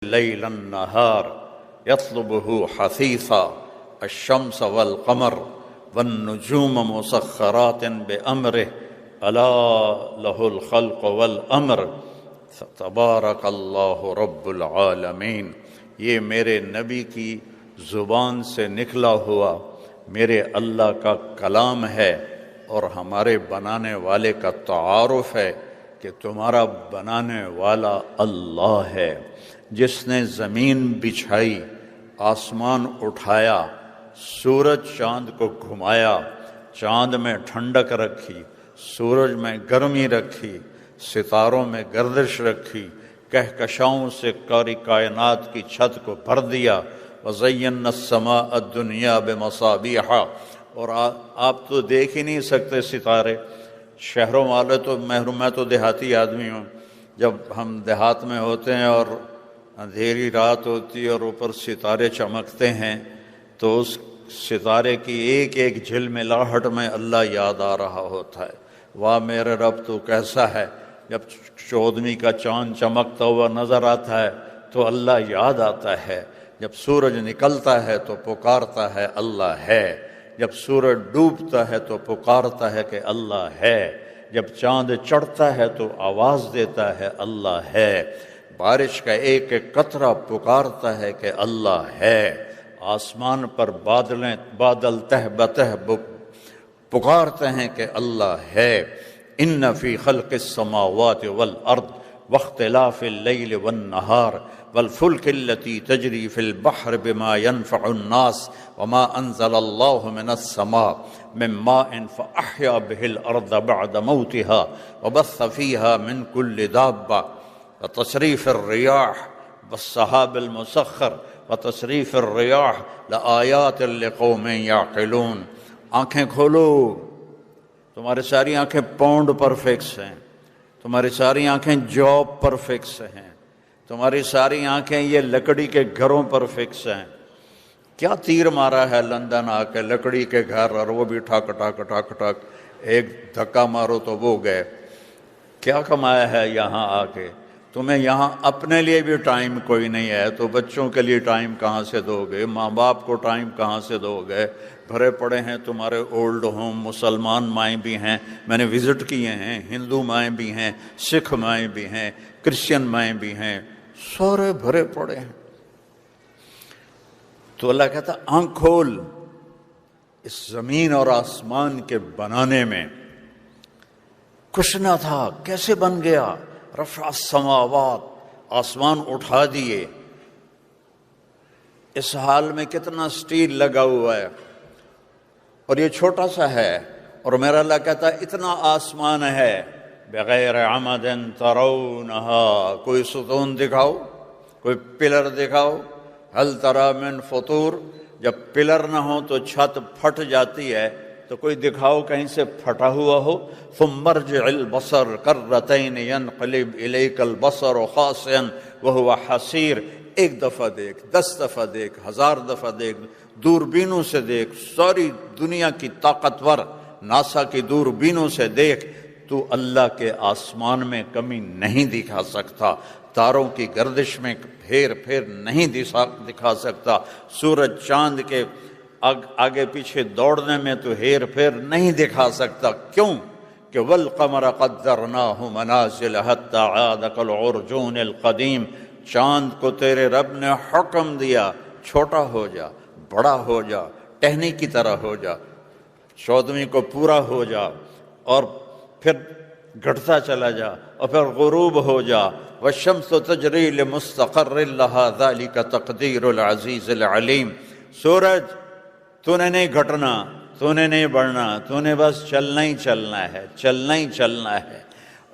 الليل النهار يطلبه حثيثا الشمس والقمر والنجوم مسخرات بأمره ألا له الخلق والأمر تبارک اللہ رب العالمین۔ یہ میرے نبی کی زبان سے نکلا ہوا میرے اللہ کا کلام ہے اور ہمارے بنانے والے کا تعارف ہے کہ تمہارا بنانے والا اللہ ہے، جس نے زمین بچھائی، آسمان اٹھایا، سورج چاند کو گھمایا، چاند میں ٹھنڈک رکھی، سورج میں گرمی رکھی، ستاروں میں گردش رکھی، کہکشاؤں سے کاری کائنات کی چھت کو بھر دیا۔ وَزَيَّنَّا السَّمَاءَ الدُّنْيَا بِمَصَابِيحَ، اور آپ تو دیکھ ہی نہیں سکتے ستارے، شہروں والے تو محروم، میں تو دیہاتی آدمی ہوں، جب ہم دیہات میں ہوتے ہیں اور اندھیری رات ہوتی ہے اور اوپر ستارے چمکتے ہیں تو اس ستارے کی ایک ایک جھلملاہٹ میں اللہ یاد آ رہا ہوتا ہے۔ واہ میرے رب تو کیسا ہے! جب 14ویں کا چاند چمکتا ہوا نظر آتا ہے تو اللہ یاد آتا ہے، جب سورج نکلتا ہے تو پکارتا ہے اللہ ہے، جب سورج ڈوبتا ہے تو پکارتا ہے کہ اللہ ہے، جب چاند چڑھتا ہے تو آواز دیتا ہے اللہ ہے، بارش کا ایک ایک قطرہ پکارتا ہے کہ اللہ ہے، آسمان پر بادل تہ بتہ پکارتے ہیں کہ اللہ ہے۔ ان فی خلق السماوات والارض واختلاف اللیل والنہار والفلک التي تجری فی البحر بما ينفع الناس وما انزل اللہ من السماء من ماء فاحیا به الارض بعد موتها وبث فیها من کل دابہ وتصریف الریاح والسحاب المسخر وتصریف الریاح لآیات لقوم یعقلون۔ آنکھیں کھولو، تمہاری ساری آنکھیں پونڈ پر فکس ہیں، تمہاری ساری آنکھیں جاب پر فکس ہیں، تمہاری ساری آنکھیں یہ لکڑی کے گھروں پر فکس ہیں۔ کیا تیر مارا ہے لندن آ کے لکڑی کے گھر، اور وہ بھی ٹھک ٹھک ٹھک ٹھک، ایک دھکا مارو تو وہ گئے۔ کیا کمایا ہے یہاں آ کے؟ تمہیں یہاں اپنے لیے بھی ٹائم کوئی نہیں ہے تو بچوں کے لیے ٹائم کہاں سے دو گے؟ ماں باپ کو ٹائم کہاں سے دو گے؟ بھرے پڑے ہیں تمہارے اولڈ ہوم، مسلمان مائیں بھی ہیں، میں نے وزٹ کیے ہیں، ہندو مائیں بھی ہیں، سکھ مائیں بھی ہیں، کرسچن مائیں بھی ہیں، سارے بھرے پڑے ہیں۔ تو اللہ کہتا آنکھ کھول، اس زمین اور آسمان کے بنانے میں کچھ نہ تھا، کیسے بن گیا؟ رفع السماوات، آسمان اٹھا دیے، اس حال میں کتنا سٹیل لگا ہوا ہے اور یہ چھوٹا سا ہے، اور میرا اللہ کہتا ہے اتنا آسمان ہے بغیر عمد ترونہا، کوئی ستون دکھاؤ، کوئی پلر دکھاؤ، ہل تری من فطور، جب پلر نہ ہو تو چھت پھٹ جاتی ہے، تو کوئی دکھاؤ کہیں سے پھٹا ہوا ہو۔ ثم ارجع البصر کرتین ینقلب الیک البصر خاسئا وهو حسیر، ایک دفعہ دیکھ، 10 دفعہ دیکھ، 1000 دفعہ دیکھ، دوربینوں سے دیکھ، ساری دنیا کی طاقتور ناسا کی دوربینوں سے دیکھ، تو اللہ کے آسمان میں کمی نہیں دکھا سکتا، تاروں کی گردش میں پھیر پھیر نہیں دکھا سکتا، سورج چاند کے آگے پیچھے دوڑنے میں تو ہیر پھیر نہیں دکھا سکتا۔ کیوں کہ والقمر قدرناہ منازل حتی عاد کالعرجون القدیم، چاند کو تیرے رب نے حکم دیا چھوٹا ہو جا، بڑا ہو جا، ٹہنی کی طرح ہو جا، 14ویں کو پورا ہو جا، اور پھر گھٹتا چلا جا، اور پھر غروب ہو جا۔ والشمس تجری لمستقر لها ذلك تقدیر العزیز العلیم۔ سورج تو نے نہیں گھٹنا، تو نے نہیں بڑھنا، تو نے بس چلنا ہی چلنا ہے، چلنا ہی چلنا ہے۔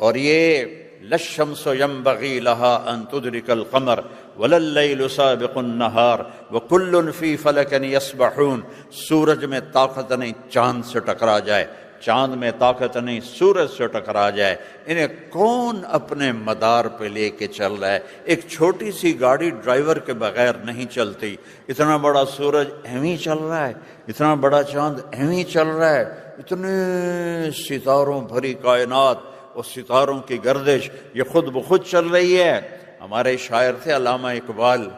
اور یہ للشمس ينبغي لها ان تدرك القمر ولا الليل سابق النهار وكل في فلك يسبحون، سورج میں طاقت نہیں چاند سے ٹکرا جائے، چاند میں طاقت نہیں سورج سے ٹکرا جائے، انہیں کون اپنے مدار پہ لے کے چل رہا ہے؟ ایک چھوٹی سی گاڑی ڈرائیور کے بغیر نہیں چلتی، اتنا بڑا سورج ایویں چل رہا ہے، اتنا بڑا چاند ایویں چل رہا ہے، اتنے ستاروں بھری کائنات اور ستاروں کی گردش یہ خود بخود چل رہی ہے۔ ہمارے شاعر تھے علامہ اقبال،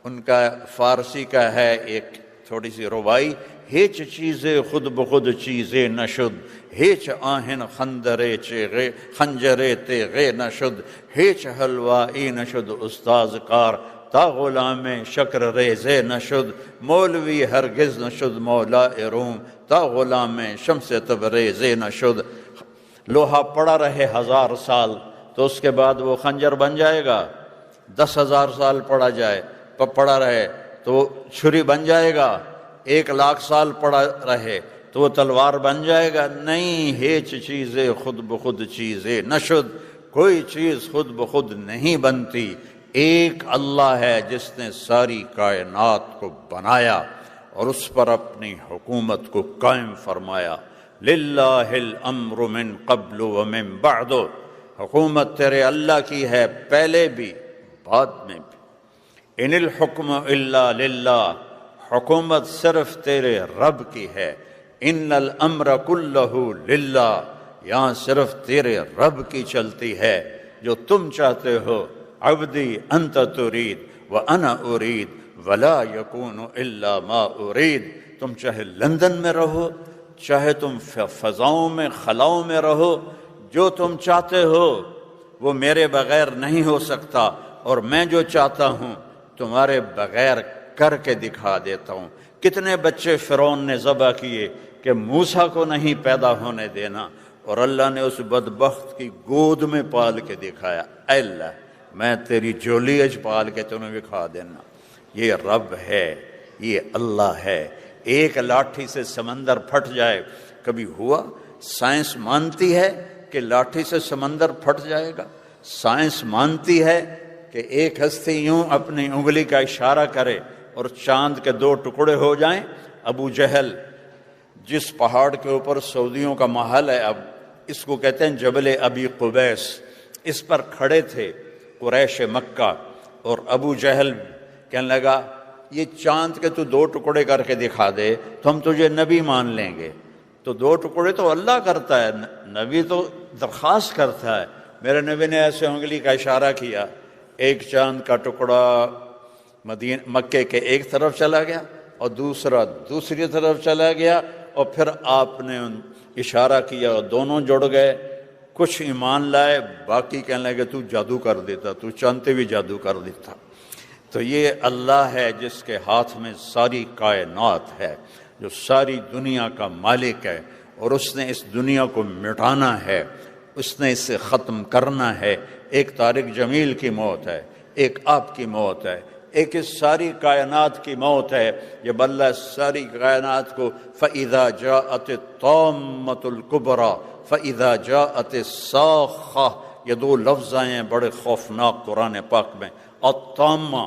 ان کا فارسی کا ہے ایک تھوڑی سی ربائی، ہیچ چیزیں خود بخود چیزیں نشد، ہیچ آہن خنجرے تیغے نشد، ہیچ حلوائی نشد استاذ کار، تا غلام شکر ریزے نشد، مولوی ہرگز نشد مولا روم، تا غلام شمس تبریزے نشد۔ لوہا پڑا رہے 1000 سال تو اس کے بعد وہ خنجر بن جائے گا، 10,000 سال پڑا رہے تو چھری بن جائے گا، 1,00,000 سال پڑا رہے تو وہ تلوار بن جائے گا؟ نہیں، ہیچ چیزیں خود بخود چیزیں نشد، کوئی چیز خود بخود نہیں بنتی، ایک اللہ ہے جس نے ساری کائنات کو بنایا اور اس پر اپنی حکومت کو قائم فرمایا۔ للہ الامر من قبل ومن بعد، حکومت تیرے اللہ کی ہے، پہلے بھی بعد میں بھی۔ ان الحکم الا للہ، حکومت صرف تیرے رب کی ہے۔ ان الامر کلہ للہ، یہاں صرف تیرے رب کی چلتی ہے، جو تم چاہتے ہو۔ عبدی انت ترید وانا ارید ولا یکون الا ما ارید، تم چاہے لندن میں رہو، چاہے تم فضاؤں میں خلاؤں میں رہو، جو تم چاہتے ہو وہ میرے بغیر نہیں ہو سکتا، اور میں جو چاہتا ہوں تمہارے بغیر کر کے دکھا دیتا ہوں۔ کتنے بچے فرعون نے ذبح کیے کہ موسیٰ کو نہیں پیدا ہونے دینا، اور اللہ نے اس بدبخت کی گود میں پال کے دکھایا، اے اللہ میں تیری جولی اج پال کے تمہیں دکھا دینا۔ یہ رب ہے، یہ اللہ ہے۔ ایک لاٹھی سے سمندر پھٹ جائے، کبھی ہوا؟ سائنس مانتی ہے کہ لاٹھی سے سمندر پھٹ جائے گا؟ سائنس مانتی ہے کہ ایک ہستی یوں اپنی انگلی کا اشارہ کرے اور چاند کے 2 ٹکڑے ہو جائیں؟ ابو جہل جس پہاڑ کے اوپر سعودیوں کا محل ہے، اب اس کو کہتے ہیں جبل ابی قبیس، اس پر کھڑے تھے قریش مکہ، اور ابو جہل کہنے لگا یہ چاند کے تو 2 ٹکڑے کر کے دکھا دے تو ہم تجھے نبی مان لیں گے۔ تو 2 ٹکڑے تو اللہ کرتا ہے، نبی تو درخواست کرتا ہے۔ میرے نبی نے ایسے انگلی کا اشارہ کیا، ایک چاند کا ٹکڑا مکے کے ایک طرف چلا گیا اور دوسرا دوسری طرف چلا گیا، اور پھر آپ نے اشارہ کیا اور دونوں جڑ گئے۔ کچھ ایمان لائے، باقی کہنے لگے تو جادو کر دیتا، تو چاندتے بھی جادو کر دیتا۔ تو یہ اللہ ہے جس کے ہاتھ میں ساری کائنات ہے، جو ساری دنیا کا مالک ہے، اور اس نے اس دنیا کو مٹانا ہے، اس نے اسے ختم کرنا ہے۔ ایک طارق جمیل کی موت ہے، ایک آپ کی موت ہے، ایک اس ساری کائنات کی موت ہے۔ جب اللہ ساری کائنات کو فَإِذَا جَاءَتِ الطَّامَّةُ الْكُبْرَى فَإِذَا جَاءَتِ الصَّاخَّةُ، یہ 2 لفظ آئے ہیں بڑے خوفناک قرآن پاک میں۔ الطامہ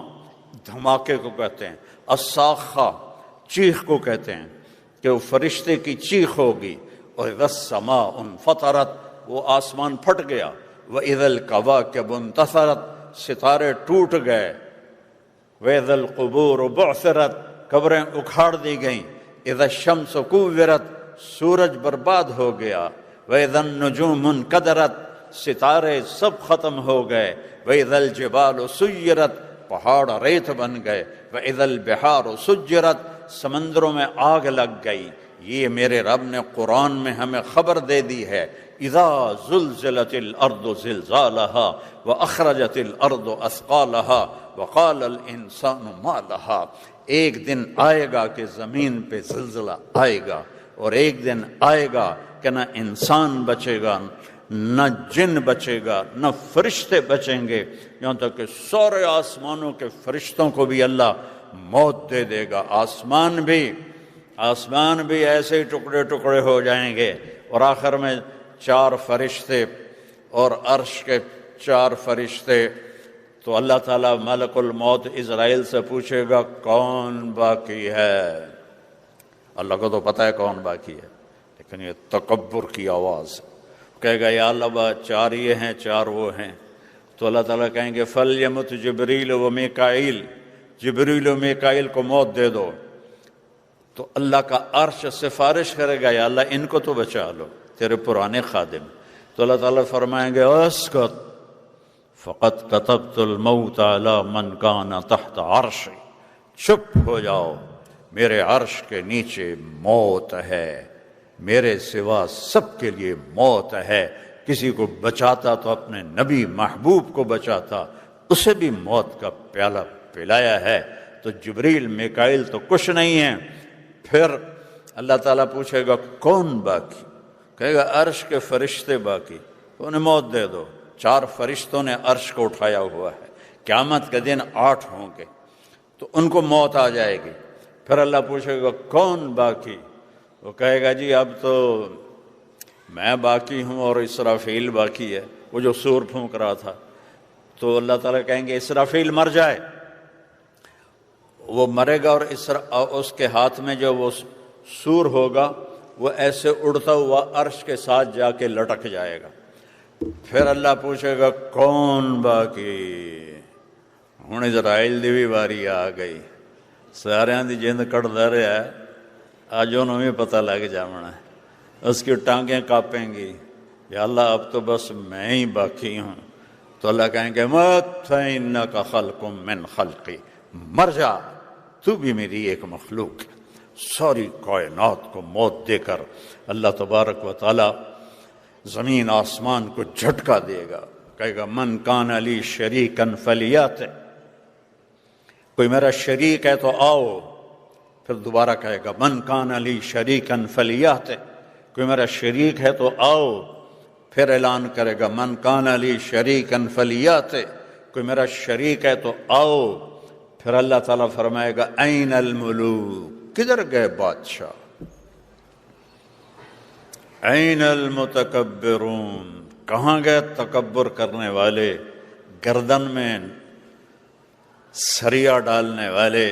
دھماکے کو کہتے ہیں، الصاخہ چیخ کو کہتے ہیں، کہ وہ فرشتے کی چیخ ہوگی، اور اذا السماء انفطرت، وہ آسمان پھٹ گیا، وَإِذَا الْكَوَاكِبُ انتَثَرَتْ، ستارے ٹوٹ گئے، وَإِذَا الْقُبُورُ بُعْثِرَتْ، قبریں اکھاڑ دی گئیں، اذا الشمس كُوِّرَتْ، سورج برباد ہو گیا، وَإِذَا النُّجُومُ انْكَدَرَتْ، ستارے سب ختم ہو گئے، وَإِذَا الْجِبَالُ سُيِّرَتْ، پہاڑ ریت بن گئے، وَإِذَا الْبِحَارُ سُجِّرَتْ، سمندروں میں آگ لگ گئی۔ یہ میرے رب نے قرآن میں ہمیں خبر دے دی ہے، اذا زلزلت الارض زلزالها واخرجت الارض اثقالها وقال الانسان ما لها، ایک دن آئے گا کہ زمین پہ زلزلہ آئے گا، اور ایک دن آئے گا کہ نہ انسان بچے گا، نہ جن بچے گا، نہ فرشتے بچیں گے، یہاں تک کہ سارے آسمانوں کے فرشتوں کو بھی اللہ موت دے دے گا۔ آسمان بھی ایسے ہی ٹکڑے ٹکڑے ہو جائیں گے، اور آخر میں 4 فرشتے اور عرش کے 4 فرشتے، تو اللہ تعالیٰ ملک الموت اسرائیل سے پوچھے گا کون باقی ہے؟ اللہ کو تو پتہ ہے کون باقی ہے، لیکن یہ تکبر کی آواز کہے گا یا اللہ 4 یہ ہیں 4 وہ ہیں، تو اللہ تعالیٰ کہیں گے فَلْيَمُتْ جِبْرِيلُ وَمِيكَائِيلُ، جبریل و میکائیل کو موت دے دو۔ تو اللہ کا عرش سفارش کرے گا یا اللہ ان کو تو بچا لو، تیرے پرانے خادم۔ تو اللہ تعالیٰ فرمائیں گے اسکت فقط كتبت الموت على من كان تحت عرشی، چپ ہو جاؤ، میرے عرش کے نیچے موت ہے، میرے سوا سب کے لیے موت ہے۔ کسی کو بچاتا تو اپنے نبی محبوب کو بچاتا، اسے بھی موت کا پیالہ پلایا ہے، تو جبریل میکائیل تو کچھ نہیں ہے۔ پھر اللہ تعالیٰ پوچھے گا کون باقی؟ کہے گا عرش کے فرشتے باقی، انہیں موت دے دو۔ 4 فرشتوں نے عرش کو اٹھایا ہوا ہے، قیامت کے دن 8 ہوں گے تو ان کو موت آ جائے گی۔ پھر اللہ پوچھے گا کون باقی؟ وہ کہے گا جی اب تو میں باقی ہوں اور اسرافیل باقی ہے، وہ جو سور پھونک رہا تھا۔ تو اللہ تعالیٰ کہیں گے اسرافیل مر جائے، وہ مرے گا، اور اس کے ہاتھ میں جو وہ سور ہوگا وہ ایسے اڑتا ہوا عرش کے ساتھ جا کے لٹک جائے گا۔ پھر اللہ پوچھے گا کون باقی؟ ہن اسرائیل دی بھی باری آ گئی، ساریاں دی جند کٹ دے رہا ہے، آج انہوں بھی پتہ لگ جانا ہے، اس کی ٹانگیں کانپیں گی، یا اللہ اب تو بس میں ہی باقی ہوں۔ تو اللہ کہیں گے مت فإنک خلق من خلقی، مر جا، تو بھی میری ایک مخلوق ہے۔ ساری کائنات کو موت دے کر اللہ تبارک و تعالی زمین آسمان کو جھٹکا دے گا، کہے گا من کان لی شریکا فلیات، کوئی میرا شریک ہے تو آؤ۔ پھر دوبارہ کہے گا من کان لی شریکا فلیات، کوئی میرا شریک ہے تو آؤ۔ پھر اعلان کرے گا من کان لی شریکا فلیات، کوئی میرا شریک ہے تو آؤ۔ پھر اللہ تعالیٰ فرمائے گا این الملوک، کدھر گئے بادشاہ؟ این المتکبرون، کہاں گئے تکبر کرنے والے، گردن میں سریا ڈالنے والے،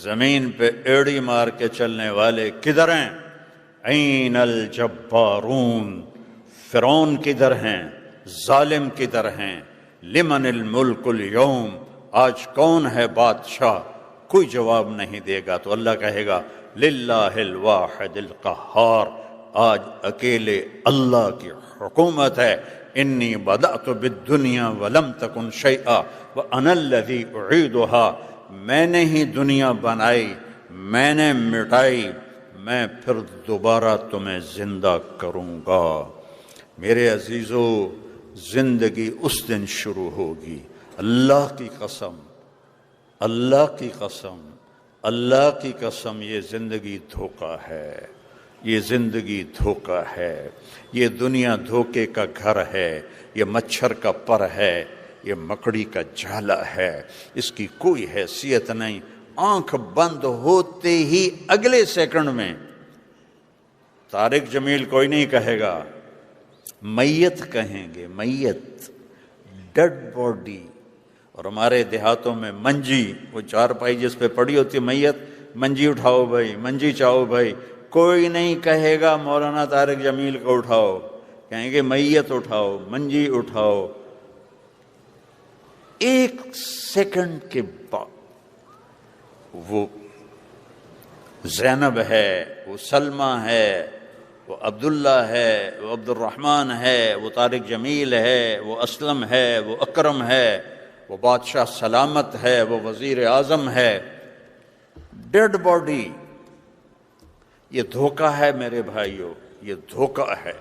زمین پہ ایڑی مار کے چلنے والے کدھر ہیں؟ این الجبارون، فرعون کدھر ہیں، ظالم کدھر ہیں؟ لمن الملک اليوم، آج کون ہے بادشاہ؟ کوئی جواب نہیں دے گا۔ تو اللہ کہے گا للہ الواحد القہار، آج اکیلے اللہ کی حکومت ہے۔ انی بدأت بالدنیا ولم تکن شیئا وانا الذی اعیدها، میں نے ہی دنیا بنائی، میں نے مٹائی، میں پھر دوبارہ تمہیں زندہ کروں گا۔ میرے عزیزو، زندگی اس دن شروع ہوگی، اللہ کی قسم، اللہ کی قسم، اللہ کی قسم، یہ زندگی دھوکہ ہے، یہ زندگی دھوکہ ہے، یہ دنیا دھوکے کا گھر ہے، یہ مچھر کا پر ہے، یہ مکڑی کا جالا ہے، اس کی کوئی حیثیت نہیں۔ آنکھ بند ہوتے ہی اگلے سیکنڈ میں طارق جمیل کوئی نہیں کہے گا، میت کہیں گے، میت، ڈیڈ باڈی۔ اور ہمارے دیہاتوں میں منجی، وہ چارپائی جس پہ پڑی ہوتی میت، منجی اٹھاؤ بھائی، منجی چاہو بھائی، کوئی نہیں کہے گا مولانا طارق جمیل کو اٹھاؤ، کہیں گے میت اٹھاؤ، منجی اٹھاؤ۔ ایک سیکنڈ کے بعد وہ زینب ہے، وہ سلمہ ہے، وہ عبداللہ ہے، وہ عبد الرحمن ہے، وہ طارق جمیل ہے، وہ اسلم ہے، وہ اکرم ہے، وہ بادشاہ سلامت ہے، وہ وزیر اعظم ہے، ڈیڈ باڈی۔ یہ دھوکہ ہے میرے بھائیوں، یہ دھوکہ ہے۔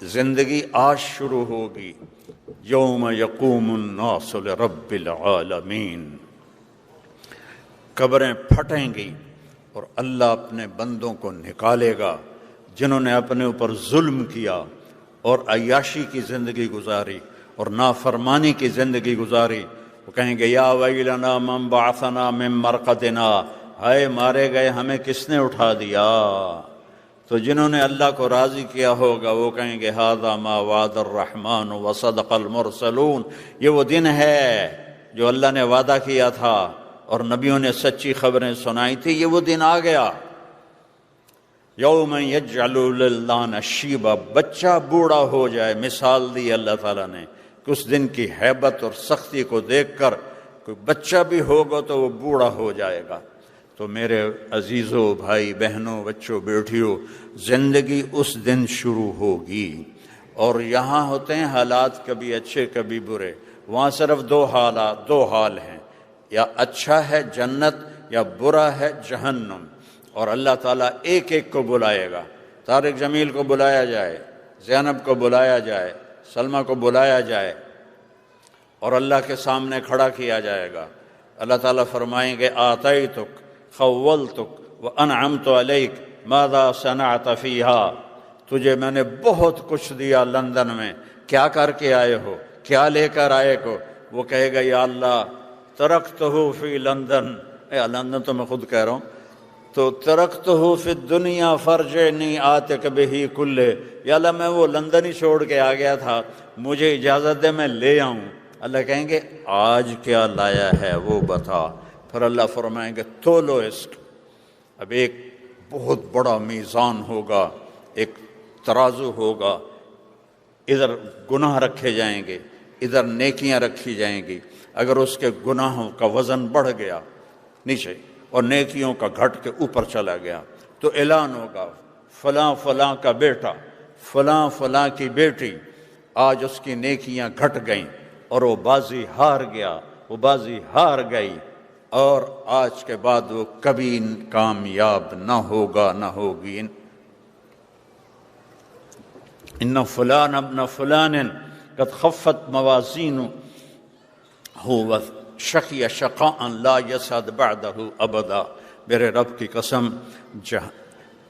زندگی آج شروع ہوگی، یوم یقوم الناس لرب العالمین، قبریں پھٹیں گی اور اللہ اپنے بندوں کو نکالے گا جنہوں نے اپنے اوپر ظلم کیا اور عیاشی کی زندگی گزاری اور نافرمانی کی زندگی گزاری۔ وہ کہیں گے یا ویلنا من بعثنا من مرقدنا، ہائے مارے گئے ہمیں کس نے اٹھا دیا؟ تو جنہوں نے اللہ کو راضی کیا ہوگا وہ کہیں گے ھذا ما وعد الرحمن وصدق المرسلون، یہ وہ دن ہے جو اللہ نے وعدہ کیا تھا اور نبیوں نے سچی خبریں سنائی تھی، یہ وہ دن آ گیا۔ یوم یجعل الولدان شیبا، بچہ بوڑھا ہو جائے، مثال دی اللہ تعالیٰ نے کہ اس دن کی ہیبت اور سختی کو دیکھ کر کوئی بچہ بھی ہوگا تو وہ بوڑھا ہو جائے گا۔ تو میرے عزیزوں، بھائی بہنوں، بچوں بیٹھیوں، زندگی اس دن شروع ہوگی، اور یہاں ہوتے ہیں حالات کبھی اچھے کبھی برے۔ وہاں صرف دو حال ہیں، یا اچھا ہے جنت یا برا ہے جہنم، اور اللہ تعالیٰ ایک ایک کو بلائے گا۔ طارق جمیل کو بلایا جائے، زینب کو بلایا جائے، سلمہ کو بلایا جائے، اور اللہ کے سامنے کھڑا کیا جائے گا۔ اللہ تعالیٰ فرمائیں گے آتیتک خولتک وانعمت علیک ماذا صنعت فیہا، تجھے میں نے بہت کچھ دیا لندن میں، کیا کر کے آئے ہو، کیا لے کر آئے ہو؟ وہ کہے گا یا اللہ ترکتہ فی لندن، لندن تو میں خود کہہ رہا ہوں، تو ترکتہ فی الدنیا فرجعنی آتک بہ کلہ، یا اللہ میں وہ لندن ہی چھوڑ کے آ گیا تھا، مجھے اجازت دے میں لے آؤں۔ اللہ کہیں گے آج کیا لایا ہے وہ بتا۔ پھر اللہ فرمائیں گے تولو اس کو۔ اب ایک بہت بڑا میزان ہوگا، ایک ترازو ہوگا، ادھر گناہ رکھے جائیں گے، ادھر نیکیاں رکھی جائیں گی۔ اگر اس کے گناہوں کا وزن بڑھ گیا نیچے اور نیکیوں کا گھٹ کے اوپر چلا گیا تو اعلان ہوگا فلاں فلاں کا بیٹا، فلاں فلاں کی بیٹی، آج اس کی نیکیاں گھٹ گئیں اور وہ بازی ہار گیا، وہ بازی ہار گئی، اور آج کے بعد وہ کبھی کامیاب نہ ہوگا نہ ہوگی۔ ان فلان ابن فلان قد خفت موازینہ وشقی شقاء لا یسعد بعدہ ابدا۔ میرے رب کی قسم،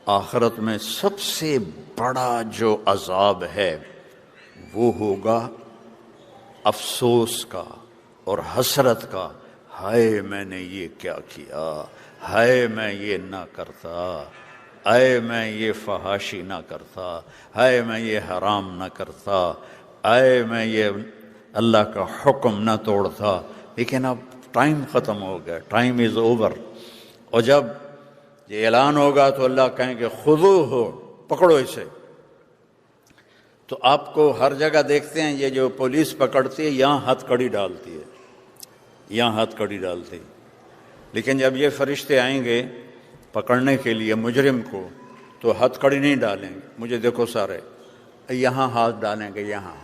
آخرت میں سب سے بڑا جو عذاب ہے وہ ہوگا افسوس کا اور حسرت کا، ہائے میں نے یہ کیا کیا، ہائے میں یہ نہ کرتا، ہائے میں یہ فحاشی نہ کرتا، ہائے میں یہ حرام نہ کرتا، ہائے میں یہ اللہ کا حکم نہ توڑتا۔ لیکن اب ٹائم ختم ہو گیا، ٹائم از اوور، اور جب یہ اعلان ہوگا تو اللہ کہیں گے خذوہ، پکڑو اسے۔ تو آپ کو ہر جگہ دیکھتے ہیں یہ جو پولیس پکڑتی ہے یہاں ہتھ کڑی ڈالتی ہے، یہاں ہتھ کڑی ڈالتی ہے، لیکن جب یہ فرشتے آئیں گے پکڑنے کے لیے مجرم کو تو ہتھ کڑی نہیں ڈالیں گے، مجھے دیکھو سارے، یہاں ہاتھ ڈالیں گے، یہاں،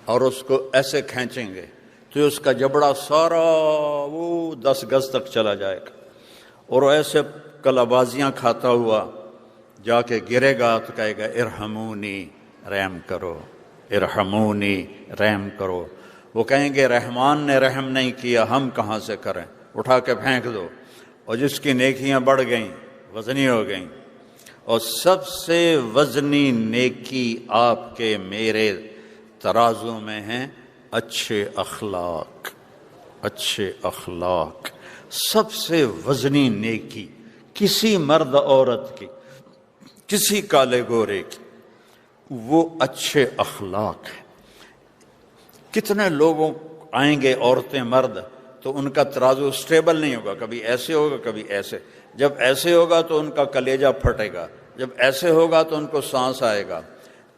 اور اس کو ایسے کھینچیں گے تو اس کا جبڑا سارا وہ 10 گز تک چلا جائے گا، اور ایسے کلابازیاں کھاتا ہوا جا کے گرے گا تو کہے گا ارحمونی، رحم کرو، ارحمونی، رحم کرو۔ وہ کہیں گے رحمان نے رحم نہیں کیا، ہم کہاں سے کریں، اٹھا کے پھینک دو۔ اور جس کی نیکیاں بڑھ گئیں، وزنی ہو گئیں، اور سب سے وزنی نیکی آپ کے میرے ترازو میں ہیں اچھے اخلاق، اچھے اخلاق۔ سب سے وزنی نیکی کسی مرد عورت کی، کسی کالے گورے کی، وہ اچھے اخلاق ہیں۔ کتنے لوگوں آئیں گے، عورتیں مرد، تو ان کا ترازو سٹیبل نہیں ہوگا، کبھی ایسے ہوگا کبھی ایسے۔ جب ایسے ہوگا تو ان کا کلیجہ پھٹے گا، جب ایسے ہوگا تو ان کو سانس آئے گا،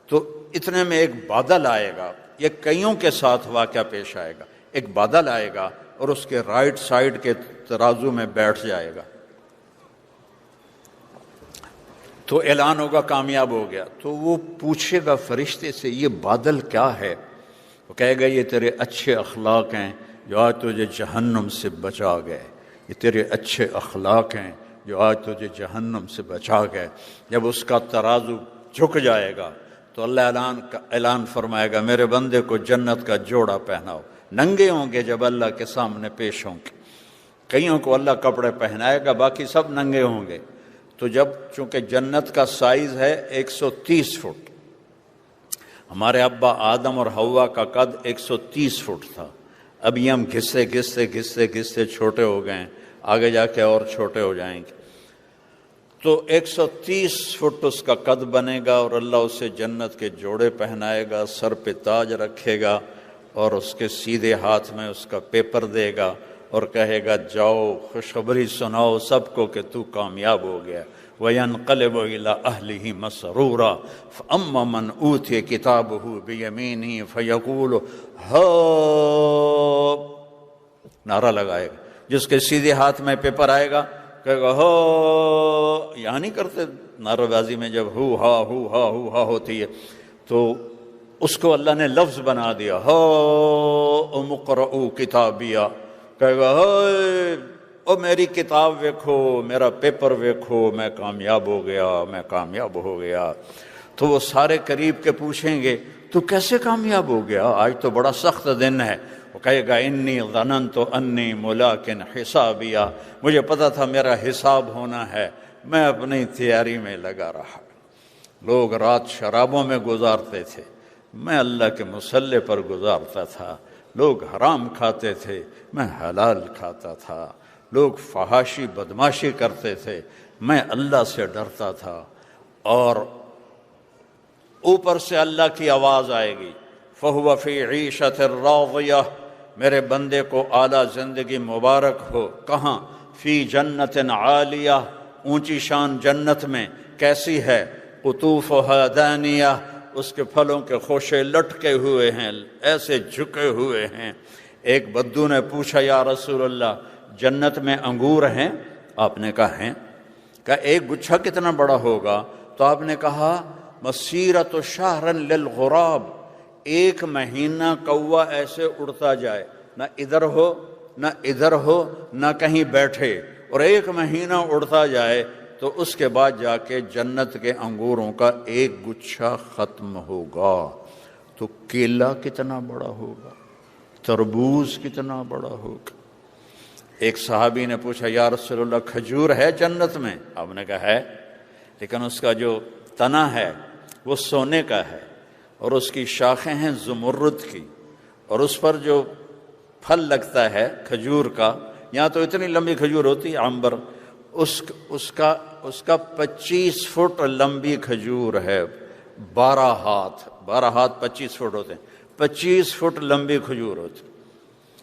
تو اتنے میں ایک بادل آئے گا، یہ کئیوں کے ساتھ واقعہ پیش آئے گا، ایک بادل آئے گا اور اس کے رائٹ سائیڈ کے ترازو میں بیٹھ جائے گا، تو اعلان ہوگا کامیاب ہو گیا۔ تو وہ پوچھے گا فرشتے سے یہ بادل کیا ہے؟ وہ کہے گا یہ تیرے اچھے اخلاق ہیں جو آج تجھے جہنم سے بچا گئے، یہ تیرے اچھے اخلاق ہیں جو آج تجھے جہنم سے بچا گئے۔ جب اس کا ترازو جھک جائے گا تو اللہ اعلان فرمائے گا میرے بندے کو جنت کا جوڑا پہناؤ۔ ننگے ہوں گے جب اللہ کے سامنے پیش ہوں گے، کئیوں کو اللہ کپڑے پہنائے گا، باقی سب ننگے ہوں گے۔ تو جب چونکہ جنت کا سائز ہے 130 فٹ، ہمارے ابا آدم اور حوا کا قد 130 فٹ تھا، اب یہ ہم گھستے چھوٹے ہو گئے ہیں، آگے جا کے اور چھوٹے ہو جائیں گے۔ تو 130 فٹ اس کا قد بنے گا، اور اللہ اسے جنت کے جوڑے پہنائے گا، سر پہ تاج رکھے گا، اور اس کے سیدھے ہاتھ میں اس کا پیپر دے گا اور کہے گا جاؤ خوشخبری سناؤ سب کو کہ تو کامیاب ہو گیا۔ وَيَنْقَلِبُ إِلَىٰ أَهْلِهِ مَسْرُورًا فَأَمَّا مَنْ أُوتِيَ كِتَابَهُ بِيَمِينِهِ فَيَقُولُ ہَا، نعرہ لگائے گا، جس کے سیدھے ہاتھ میں پیپر آئے گا کہے گا ہو، یہاں نہیں کرتے نعرہ بازی میں جب ہو ہا ہوتی ہے تو اس کو اللہ نے لفظ بنا دیا، ہو مقرؤ کتابیہ، کہے گا او میری کتاب ویکھو، میرا پیپر ویکھو، میں کامیاب ہو گیا، میں کامیاب ہو گیا۔ تو وہ سارے قریب کے پوچھیں گے تو کیسے کامیاب ہو گیا؟ آج تو بڑا سخت دن ہے۔ وہ کہے گا انی ظننت انی ملاق حسابیہ، مجھے پتا تھا میرا حساب ہونا ہے، میں اپنی تیاری میں لگا رہا۔ لوگ رات شرابوں میں گزارتے تھے، میں اللہ کے مصلی پر گزارتا تھا۔ لوگ حرام کھاتے تھے، میں حلال کھاتا تھا۔ لوگ فحاشی بدماشی کرتے تھے، میں اللہ سے ڈرتا تھا۔ اور اوپر سے اللہ کی آواز آئے گی، فَهُوَ فِي عِيشَةٍ رَاضِيَةٍ، میرے بندے کو اعلیٰ زندگی مبارک ہو۔ کہاں؟ فی جنت عالیہ، اونچی شان جنت میں۔ کیسی ہے؟ قطوفها دانیہ، اس کے پھلوں کے خوشے لٹکے ہوئے ہیں، ایسے جھکے ہوئے ہیں۔ ایک بدو نے پوچھا یا رسول اللہ جنت میں انگور ہیں؟ آپ نے کہا ہیں۔ کہا ایک گچھا کتنا بڑا ہوگا؟ تو آپ نے کہا مسیرۃ شہر للغراب، ایک مہینہ کوا ایسے اڑتا جائے، نہ ادھر ہو نہ ادھر ہو، نہ کہیں بیٹھے، اور ایک مہینہ اڑتا جائے تو اس کے بعد جا کے جنت کے انگوروں کا ایک گچھا ختم ہوگا۔ تو کیلا کتنا بڑا ہوگا، تربوز کتنا بڑا ہوگا۔ ایک صحابی نے پوچھا یا رسول اللہ کھجور ہے جنت میں؟ آپ نے کہا ہے، لیکن اس کا جو تنا ہے وہ سونے کا ہے، اور اس کی شاخیں ہیں زمرد کی، اور اس پر جو پھل لگتا ہے کھجور کا، یہاں تو اتنی لمبی کھجور ہوتی ہے عنبر، اس کا 25 فٹ لمبی کھجور ہے، 12 ہاتھ 25 فٹ ہوتے ہیں، 25 فٹ لمبی کھجور ہوتی۔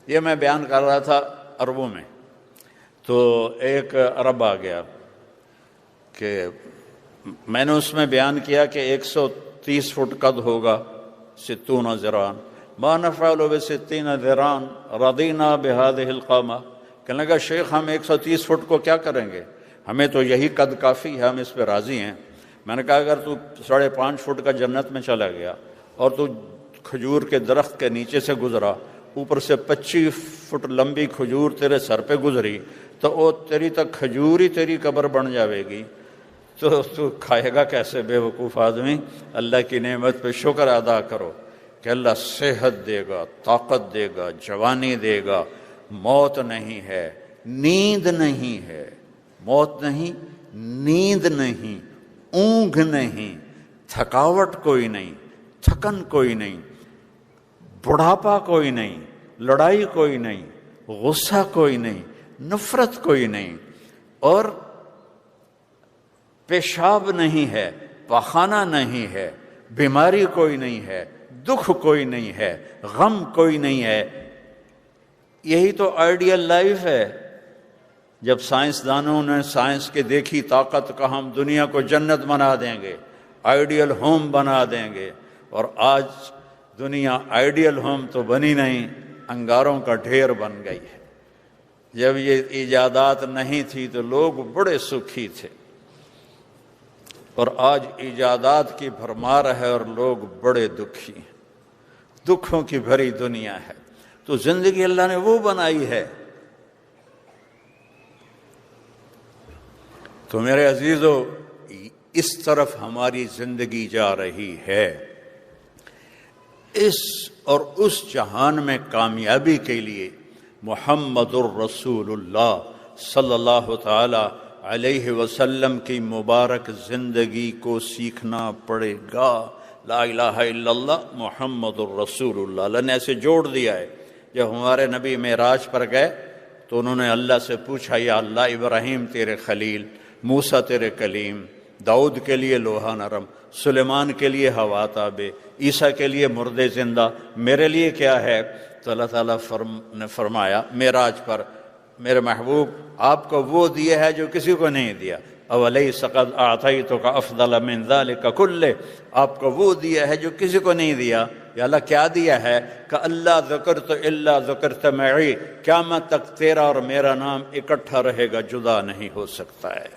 یہ میں بیان کر رہا تھا عربوں میں، تو ایک عرب آ گیا کہ میں نے اس میں بیان کیا کہ 130 فٹ قد ہوگا، 60 ذراعً، ما نفعل ب60 ذراعً رضینا بهذه القامة۔ کہنے لگا شیخ ہم 130 فٹ کو کیا کریں گے، ہمیں تو یہی قد کافی ہے، ہم اس پہ راضی ہیں۔ میں نے کہا اگر تو 5.5 فٹ کا جنت میں چلا گیا اور تو کھجور کے درخت کے نیچے سے گزرا، اوپر سے 25 فٹ لمبی کھجور تیرے سر پہ گزری، تو وہ تیری تک کھجور ہی تیری قبر بن جاوے گی، تو کھائے گا کیسے بے وقوف آدمی؟ اللہ کی نعمت پہ شکر ادا کرو کہ اللہ صحت دے گا، طاقت دے گا، جوانی دے گا، موت نہیں ہے، نیند نہیں ہے، موت نہیں، نیند نہیں، اونگھ نہیں، تھکاوٹ کوئی نہیں، تھکن کوئی نہیں، بڑھاپا کوئی نہیں، لڑائی کوئی نہیں، غصہ کوئی نہیں، نفرت کوئی نہیں، اور پیشاب نہیں ہے، پاخانہ نہیں ہے، بیماری کوئی نہیں ہے، دکھ کوئی نہیں ہے، غم کوئی نہیں ہے۔ یہی تو آئیڈیل لائف ہے۔ جب سائنسدانوں نے سائنس کے دیکھی طاقت کا ہم دنیا کو جنت بنا دیں گے، آئیڈیل ہوم بنا دیں گے، اور آج دنیا آئیڈیل ہوم تو بنی نہیں، انگاروں کا ڈھیر بن گئی ہے۔ جب یہ ایجادات نہیں تھی تو لوگ بڑے سکھی تھے، اور آج ایجادات کی بھرمار ہے اور لوگ بڑے دکھی ہیں، دکھوں کی بھری دنیا ہے۔ تو زندگی اللہ نے وہ بنائی ہے۔ تو میرے عزیزو، اس طرف ہماری زندگی جا رہی ہے، اس اور اس جہان میں کامیابی کے لیے محمد الرسول اللہ صلی اللہ تعالی علیہ وسلم کی مبارک زندگی کو سیکھنا پڑے گا۔ لا الہ الا اللہ محمد الرسول اللہ، اللہ نے ایسے جوڑ دیا ہے۔ جب ہمارے نبی معراج پر گئے تو انہوں نے اللہ سے پوچھا یا اللہ ابراہیم تیرے خلیل، موسیٰ تیرے کلیم، داؤد کے لیے لوہا نرم، سلیمان کے لیے ہوا تابے، عیسیٰ کے لیے مردے زندہ، میرے لیے کیا ہے؟ تو اللہ تعالیٰ نے فرمایا معراج پر، میرے محبوب آپ کو وہ دیا ہے جو کسی کو نہیں دیا، اولیس قد اعطیتک افضل من ذلک کلہ، آپ کو وہ دیا ہے جو کسی کو نہیں دیا۔ یا اللہ کیا دیا ہے؟ کہ اللہ ذکرت الا ذکرت معی، قیامت تک تیرا اور میرا نام اکٹھا رہے گا، جدا نہیں ہو سکتا ہے۔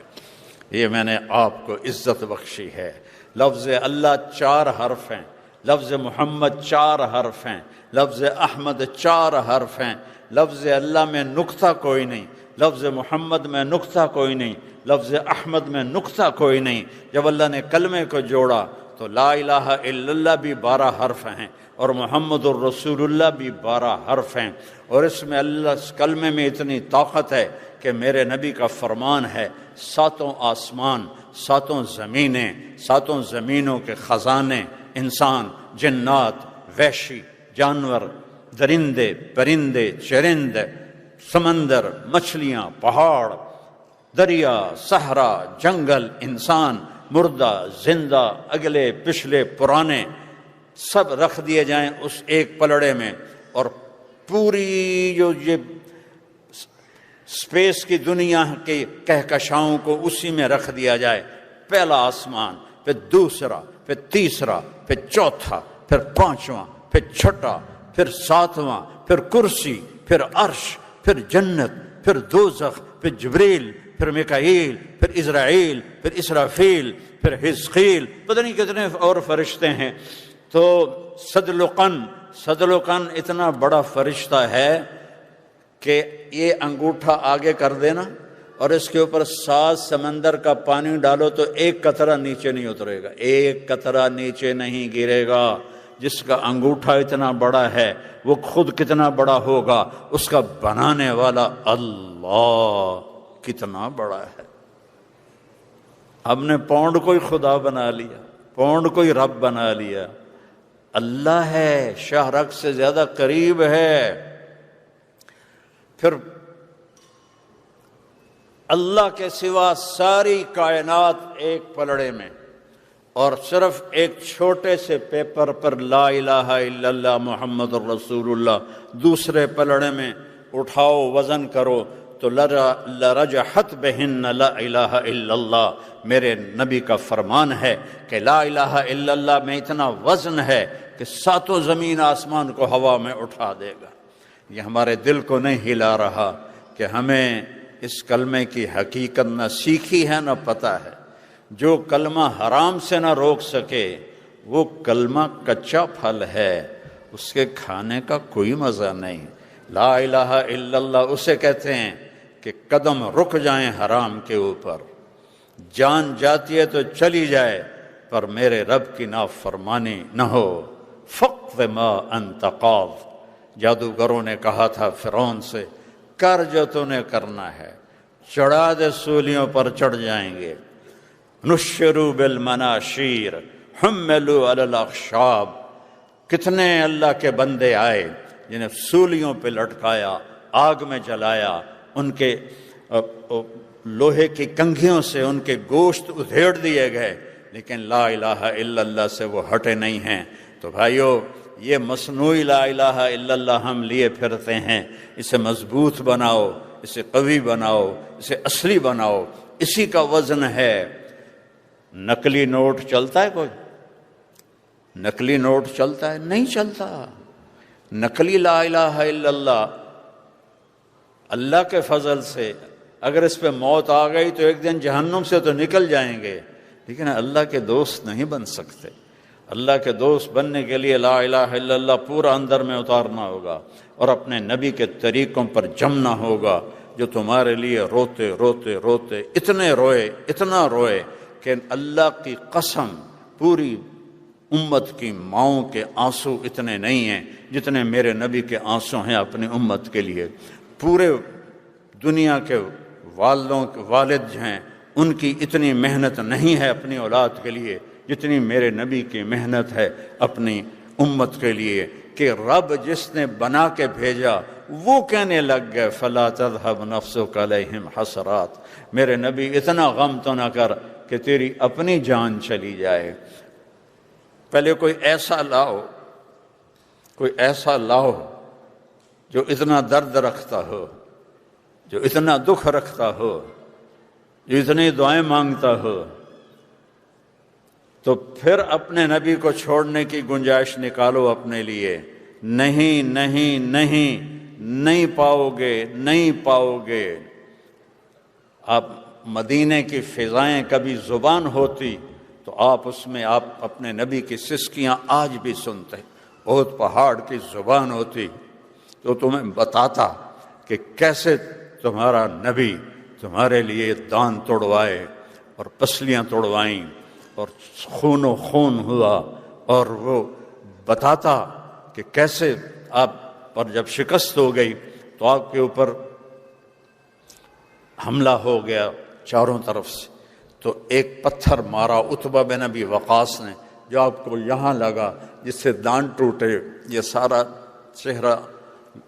یہ میں نے آپ کو عزت بخشی ہے۔ لفظ اللہ 4 حرف ہیں، لفظ محمد 4 حرف ہیں، لفظ احمد 4 حرف ہیں، لفظ اللہ میں نقطہ کوئی نہیں، لفظ محمد میں نقطہ کوئی نہیں، لفظ احمد میں نقطہ کوئی نہیں۔ جب اللہ نے کلمے کو جوڑا تو لا الہ الا اللہ بھی 12 حرف ہیں اور محمد الرسول اللہ بھی 12 حرف ہیں، اور اس میں اللہ اس کلمے میں اتنی طاقت ہے کہ میرے نبی کا فرمان ہے 7 آسمان، 7 زمینیں، 7 زمینوں کے خزانے، انسان، جنات، وحشی جانور، درندے، پرندے، چرند، سمندر، مچھلیاں، پہاڑ، دریا، صحرا، جنگل، انسان، مردہ، زندہ، اگلے پچھلے پرانے، سب رکھ دیے جائیں اس ایک پلڑے میں، اور پوری جو یہ اسپیس کی دنیا کے کہکشاؤں کو اسی میں رکھ دیا جائے۔ پہلا آسمان، پھر دوسرا، پھر تیسرا، پھر چوتھا، پھر 5واں، پھر 6واں، پھر 7واں، پھر کرسی، پھر عرش، پھر جنت، پھر دوزخ، پھر جبریل، پھر میکائیل، پھر اسرائیل، پھر اسرافیل، پھر حزقیل، پتہ نہیں کتنے اور فرشتے ہیں۔ تو صدلقن اتنا بڑا فرشتہ ہے کہ یہ انگوٹھا آگے کر دینا اور اس کے اوپر 7 سمندر کا پانی ڈالو تو ایک قطرہ نیچے نہیں اترے گا، ایک قطرہ نیچے نہیں گرے گا۔ جس کا انگوٹھا اتنا بڑا ہے وہ خود کتنا بڑا ہوگا، اس کا بنانے والا اللہ کتنا بڑا ہے۔ ہم نے پاؤنڈ کو ہی خدا بنا لیا، پاؤنڈ کو ہی رب بنا لیا۔ اللہ ہے، شاہ رگ سے زیادہ قریب ہے۔ پھر اللہ کے سوا ساری کائنات ایک پلڑے میں، اور صرف ایک چھوٹے سے پیپر پر لا الہ الا اللہ محمد الرسول اللہ دوسرے پلڑے میں اٹھاؤ، وزن کرو تو لرجحت بہن لا الہ الا اللہ۔ میرے نبی کا فرمان ہے کہ لا الہ الا اللہ میں اتنا وزن ہے کہ 7 زمین آسمان کو ہوا میں اٹھا دے گا۔ یہ ہمارے دل کو نہیں ہلا رہا کہ ہمیں اس کلمے کی حقیقت نہ سیکھی ہے نہ پتہ ہے۔ جو کلمہ حرام سے نہ روک سکے وہ کلمہ کچا پھل ہے، اس کے کھانے کا کوئی مزہ نہیں۔ لا الہ الا اللہ اسے کہتے ہیں کہ قدم رک جائیں حرام کے اوپر، جان جاتی ہے تو چلی جائے پر میرے رب کی نافرمانی نہ ہو۔ فقد ما انت قاض، جادوگروں نے کہا تھا فرعون سے کر جو تو نے کرنا ہے، چڑھا دے سولیوں پر چڑھ جائیں گے۔ نشروا بالمناشیر حملوا علی الاخشاب، کتنے اللہ کے بندے آئے جنہیں سولیوں پہ لٹکایا، آگ میں جلایا، ان کے لوہے کی کنگھیوں سے ان کے گوشت ادھیڑ دیے گئے، لیکن لا الہ الا اللہ سے وہ ہٹے نہیں ہیں۔ تو بھائیو، یہ مصنوعی لا الہ الا اللہ ہم لیے پھرتے ہیں، اسے مضبوط بناؤ، اسے قوی بناؤ، اسے اصلی بناؤ، اسی کا وزن ہے۔ نقلی نوٹ چلتا ہے کوئی؟ نقلی نوٹ چلتا ہے؟ نہیں چلتا۔ نقلی لا الہ الا اللہ اللہ کے فضل سے اگر اس پہ موت آ گئی تو ایک دن جہنم سے تو نکل جائیں گے، لیکن اللہ کے دوست نہیں بن سکتے۔ اللہ کے دوست بننے کے لیے لا الہ الا اللہ پورا اندر میں اتارنا ہوگا اور اپنے نبی کے طریقوں پر جمنا ہوگا، جو تمہارے لیے روتے روتے روتے اتنا روئے کہ اللہ کی قسم پوری امت کی ماؤں کے آنسو اتنے نہیں ہیں جتنے میرے نبی کے آنسو ہیں اپنی امت کے لیے۔ پورے دنیا کے والد ہیں، ان کی اتنی محنت نہیں ہے اپنی اولاد کے لیے جتنی میرے نبی کی محنت ہے اپنی امت کے لیے، کہ رب جس نے بنا کے بھیجا وہ کہنے لگ گئے فلا تذهب نفسك علیہم حسرات، میرے نبی اتنا غم تو نہ کر کہ تیری اپنی جان چلی جائے۔ پہلے کوئی ایسا لاؤ جو اتنا درد رکھتا ہو، جو اتنا دکھ رکھتا ہو، جو اتنی دعائیں مانگتا ہو، تو پھر اپنے نبی کو چھوڑنے کی گنجائش نکالو اپنے لیے۔ نہیں نہیں نہیں، نہیں پاؤ گے، نہیں پاؤ گے۔ آپ مدینے کی فضائیں کبھی زبان ہوتی تو آپ اس میں آپ اپنے نبی کی سسکیاں آج بھی سنتے. احد پہاڑ کی زبان ہوتی تو تمہیں بتاتا کہ کیسے تمہارا نبی تمہارے لیے دان توڑوائے اور پسلیاں توڑوائیں اور خون و خون ہوا، اور وہ بتاتا کہ کیسے آپ پر جب شکست ہو گئی تو آپ کے اوپر حملہ ہو گیا چاروں طرف سے، تو ایک پتھر مارا عتبہ بن ابی وقاص نے جو آپ کو یہاں لگا، جس سے دان ٹوٹے، یہ سارا چہرہ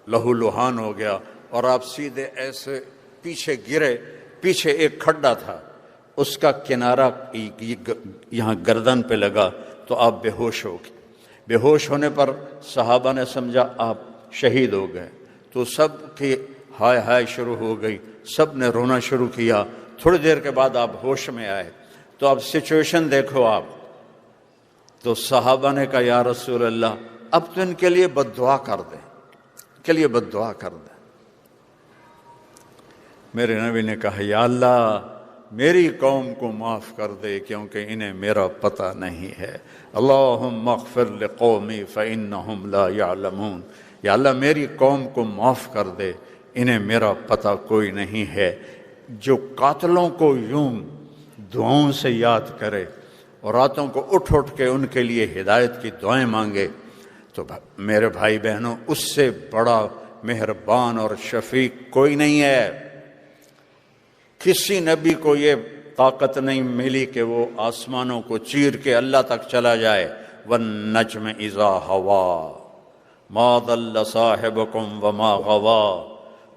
لہو لہان ہو گیا، اور آپ سیدھے ایسے پیچھے گرے. پیچھے ایک کھڈا تھا، اس کا کنارہ یہاں گردن پہ لگا تو آپ بے ہوش ہو گئے. بے ہوش ہونے پر صحابہ نے سمجھا آپ شہید ہو گئے، تو سب کی ہائے ہائے شروع ہو گئی، سب نے رونا شروع کیا. تھوڑی دیر کے بعد آپ ہوش میں آئے تو اب سچویشن دیکھو آپ. تو صحابہ نے کہا یا رسول اللہ اب تو ان کے لیے بد دعا کر دیں، ان کے لیے بد دعا کر دیں. میرے نبی نے کہا یا اللہ میری قوم کو معاف کر دے کیونکہ انہیں میرا پتہ نہیں ہے. اللہم اغفر لقومی فإنہم لا یعلمون. یا اللہ میری قوم کو معاف کر دے، انہیں میرا پتہ کوئی نہیں ہے. جو قاتلوں کو یوں دعاؤں سے یاد کرے اور راتوں کو اٹھ اٹھ کے ان کے لیے ہدایت کی دعائیں مانگے، تو میرے بھائی بہنوں اس سے بڑا مہربان اور شفیق کوئی نہیں ہے. کسی نبی کو یہ طاقت نہیں ملی کہ وہ آسمانوں کو چیر کے اللہ تک چلا جائے. والنجم اذا ہوا ما ضل صاحبکم وما غوا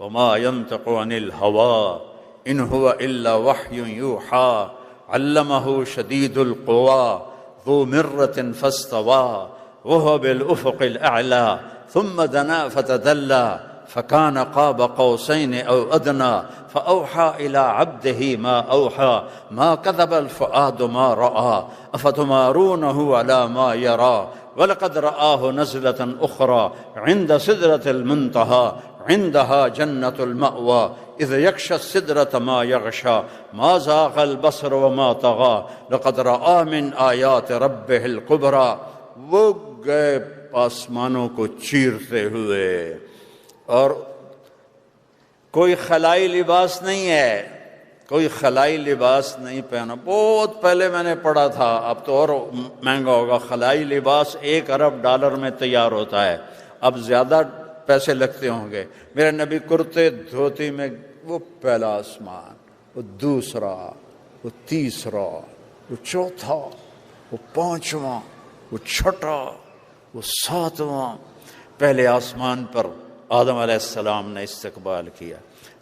وما ينطق عن الهوى ان هو الا وحی یوحى علمه شدید القوى ذو مرة فاستوى وهو بالافق الاعلى ثم دنا فتدلى فكان قاب قوسين او ادنى فاوحى الى عبده ما اوحى ما كذب الفؤاد ما راى افتمارونه على ما يرى ولقد رآه نزلة اخرى عند سدرة المنتهى عندها جنة المأوى اذ يغشى السدرة ما يغشى ما زاغ البصر وما طغى لقد رآ من آیات ربه الكبرى. وہ گئے آسمانوں کو چیرتے ہوئے، اور کوئی خلائی لباس نہیں ہے، کوئی خلائی لباس نہیں پہنا. بہت پہلے میں نے پڑھا تھا، اب تو اور مہنگا ہوگا. خلائی لباس $1 ارب میں تیار ہوتا ہے، اب زیادہ پیسے لگتے ہوں گے. میرے نبی کرتے دھوتی میں، وہ پہلا آسمان، وہ دوسرا، وہ تیسرا، وہ چوتھا، وہ پانچواں، وہ چھٹا، وہ ساتواں. پہلے آسمان پر آدم علیہ السلام نے استقبال کیا،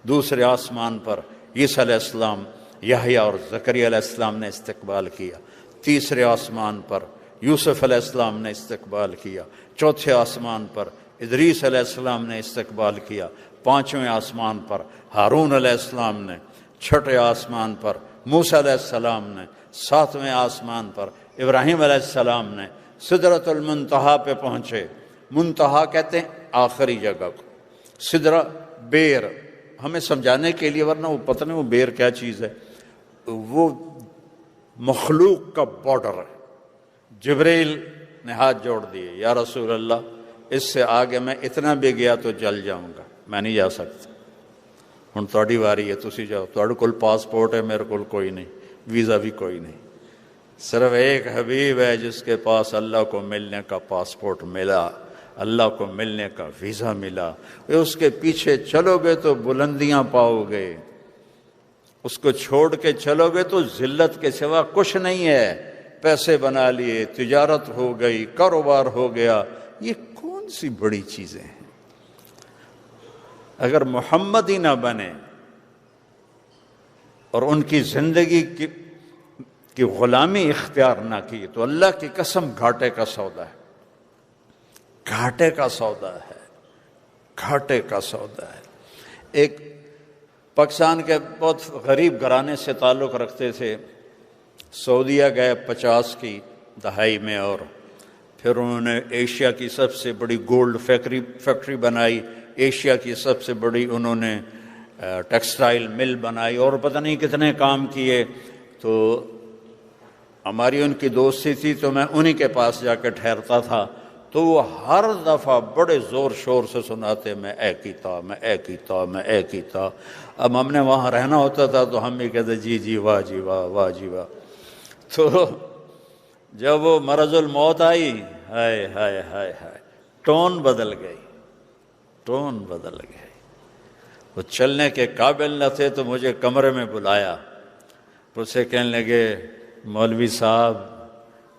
دوسرے آسمان پر عیسیٰ علیہ السلام، یحییٰ اور زکریا علیہ السلام نے استقبال کیا، تیسرے آسمان پر یوسف علیہ السلام نے استقبال کیا، چوتھے آسمان پر ادریس علیہ السلام نے استقبال کیا، پانچویں آسمان پر ہارون علیہ السلام نے، چھٹے آسمان پر موسیٰ علیہ السلام نے، ساتویں آسمان پر ابراہیم علیہ السلام نے. سدرۃ المنتہا پہ پہنچے. منتہا کہتے ہیں آخری جگہ کو. سدرہ بیر ہمیں سمجھانے کے لیے، ورنہ وہ پتہ نہیں وہ بیر کیا چیز ہے. وہ مخلوق کا بارڈر ہے. جبریل نے ہاتھ جوڑ دیے، یا رسول اللہ اس سے آگے میں اتنا بھی گیا تو جل جاؤں گا، میں نہیں جا سکتا. ہن تہاڈی واری ہے، تسی جاؤ. تہاڈے کول پاسپورٹ ہے، میرے کول کوئی نہیں، ویزا بھی کوئی نہیں. صرف ایک حبیب ہے جس کے پاس اللہ کو ملنے کا پاسپورٹ ملا، اللہ کو ملنے کا ویزا ملا. اس کے پیچھے چلو گے تو بلندیاں پاؤ گے، اس کو چھوڑ کے چلو گے تو ذلت کے سوا کچھ نہیں ہے. پیسے بنا لیے، تجارت ہو گئی، کاروبار ہو گیا، یہ کون سی بڑی چیزیں ہیں؟ اگر محمد ہی نہ بنے اور ان کی زندگی کی غلامی اختیار نہ کی تو اللہ کی قسم گھاٹے کا سودا ہے، گھاٹے کا سودا ہے، گھاٹے کا سودا ہے. ایک پاکستان کے بہت غریب گھرانے سے تعلق رکھتے تھے، سعودیہ گئے 50 کی دہائی میں، اور پھر انہوں نے ایشیا کی سب سے بڑی گولڈ فیکٹری بنائی، ایشیا کی سب سے بڑی انہوں نے ٹیکسٹائل مل بنائی، اور پتہ نہیں کتنے کام کیے. تو ہماری ان کی دوستی تھی تو میں انہی کے پاس جا کے ٹھہرتا تھا، تو وہ ہر دفعہ بڑے زور شور سے سناتے میں اے کیتا، میں اے کیتا، میں اے کیتا۔ اب ہم نے وہاں رہنا ہوتا تھا تو ہم بھی کہتے جی جی واہ جی واہ، واہ جی واہ۔ تو جب وہ مرض الموت آئی، ہائے ہائے ہائے ہائے، ٹون بدل گئی، ٹون بدل گئی۔ وہ چلنے کے قابل نہ تھے تو مجھے کمرے میں بلایا، اسے کہنے لگے مولوی صاحب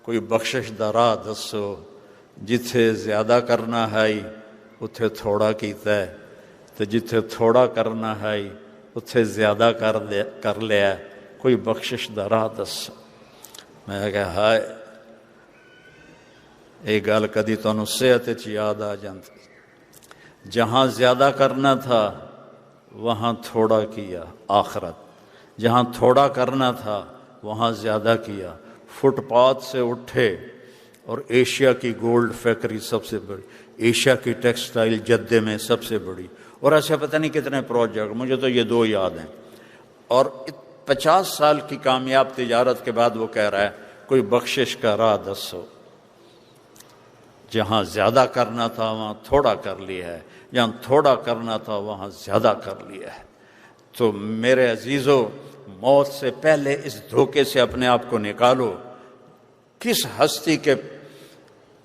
کوئی بخشش دا راہ دسو، جتھے زیادہ کرنا ہے اتھے تھوڑا کیتا ہے، تو جتھے تھوڑا کرنا ہے اتھے زیادہ کر لیا، کوئی بخشش دا راہ دسو۔ میں نے کہا ہائے یہ گل کدی تانوں صحت وچ یاد آ جاندی، جہاں زیادہ کرنا تھا وہاں تھوڑا کیا، آخرت جہاں تھوڑا کرنا تھا وہاں زیادہ کیا۔ فٹ پاتھ سے اٹھے اور ایشیا کی گولڈ فیکٹری سب سے بڑی، ایشیا کی ٹیکسٹائل جدے میں سب سے بڑی، اور ایسے پتہ نہیں کتنے پروجیکٹ، مجھے تو یہ 2 یاد ہیں۔ اور 50 سال کی کامیاب تجارت کے بعد وہ کہہ رہا ہے کوئی بخشش کا راہ دسو، جہاں زیادہ کرنا تھا وہاں تھوڑا کر لیا ہے، جہاں تھوڑا کرنا تھا وہاں زیادہ کر لیا ہے۔ تو میرے عزیزو، موت سے پہلے اس دھوکے سے اپنے آپ کو نکالو۔ کس ہستی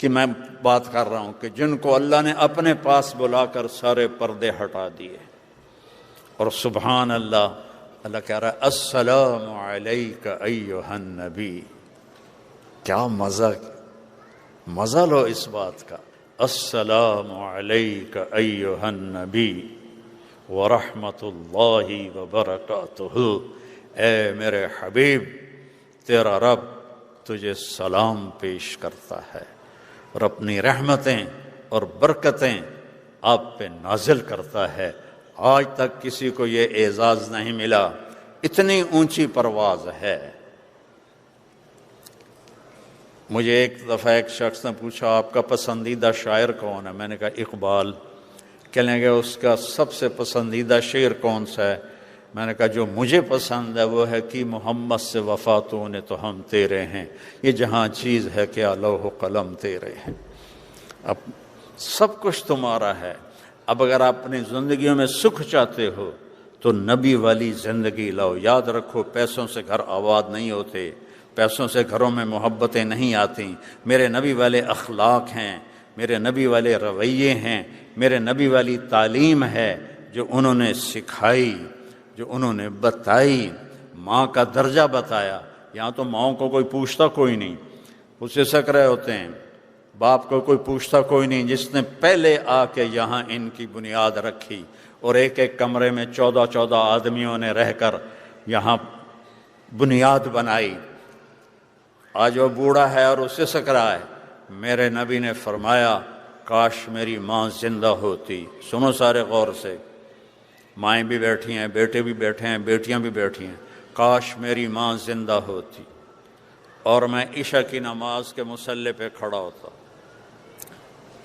کی میں بات کر رہا ہوں کہ جن کو اللہ نے اپنے پاس بلا کر سارے پردے ہٹا دیے، اور سبحان اللہ، اللہ کہہ رہا ہے السلام علیک ایھا النبی۔ کیا مزہ لو اس بات کا، السلام علیک ایھا النبی ورحمۃ اللہ وبرکاتہ۔ اے میرے حبیب، تیرا رب تجھے سلام پیش کرتا ہے اور اپنی رحمتیں اور برکتیں آپ پہ نازل کرتا ہے۔ آج تک کسی کو یہ اعزاز نہیں ملا، اتنی اونچی پرواز ہے۔ مجھے ایک دفعہ ایک شخص نے پوچھا آپ کا پسندیدہ شاعر کون ہے؟ میں نے کہا اقبال۔ کہنے گے اس کا سب سے پسندیدہ شعر کون سا ہے؟ میں نے کہا جو مجھے پسند ہے وہ ہے کہ محمد سے وفا تو نے تو ہم تیرے ہیں، یہ جہاں چیز ہے کیا لوح و قلم تیرے ہیں۔ اب سب کچھ تمہارا ہے، اب اگر آپ اپنی زندگیوں میں سکھ چاہتے ہو تو نبی والی زندگی لاؤ۔ یاد رکھو پیسوں سے گھر آباد نہیں ہوتے، پیسوں سے گھروں میں محبتیں نہیں آتی۔ میرے نبی والے اخلاق ہیں، میرے نبی والے رویے ہیں، میرے نبی والی تعلیم ہے جو انہوں نے سکھائی، جو انہوں نے بتائی۔ ماں کا درجہ بتایا، یہاں تو ماؤں کو کوئی پوچھتا کوئی نہیں، اسے سک رہے ہوتے ہیں، باپ کو کوئی پوچھتا کوئی نہیں۔ جس نے پہلے آ کے یہاں ان کی بنیاد رکھی اور ایک ایک کمرے میں 14 آدمیوں نے رہ کر یہاں بنیاد بنائی، آج وہ بوڑھا ہے اور اسے سک رہا ہے۔ میرے نبی نے فرمایا کاش میری ماں زندہ ہوتی۔ سنو سارے غور سے، مائیں بھی بیٹھی ہیں، بیٹے بھی بیٹھے ہیں، بیٹیاں بھی بیٹھی ہیں، کاش میری ماں زندہ ہوتی اور میں عشاء کی نماز کے مصلی پہ کھڑا ہوتا۔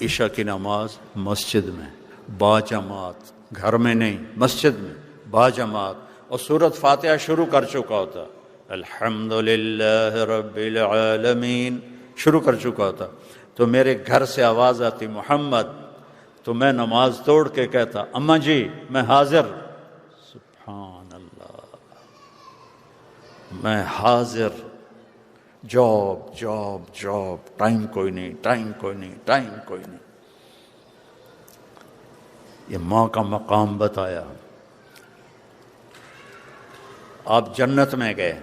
عشاء کی نماز مسجد میں باجماعت، گھر میں نہیں، مسجد میں باجماعت، اور سورۃ فاتحہ شروع کر چکا ہوتا، الحمدللہ رب العالمین شروع کر چکا ہوتا، تو میرے گھر سے آواز آتی محمد، تو میں نماز توڑ کے کہتا اماں جی میں حاضر۔ سبحان اللہ، میں حاضر، جاب جاب جاب، ٹائم کوئی نہیں، ٹائم کوئی نہیں، ٹائم کوئی نہیں۔ یہ ماں کا مقام بتایا۔ آپ جنت میں گئے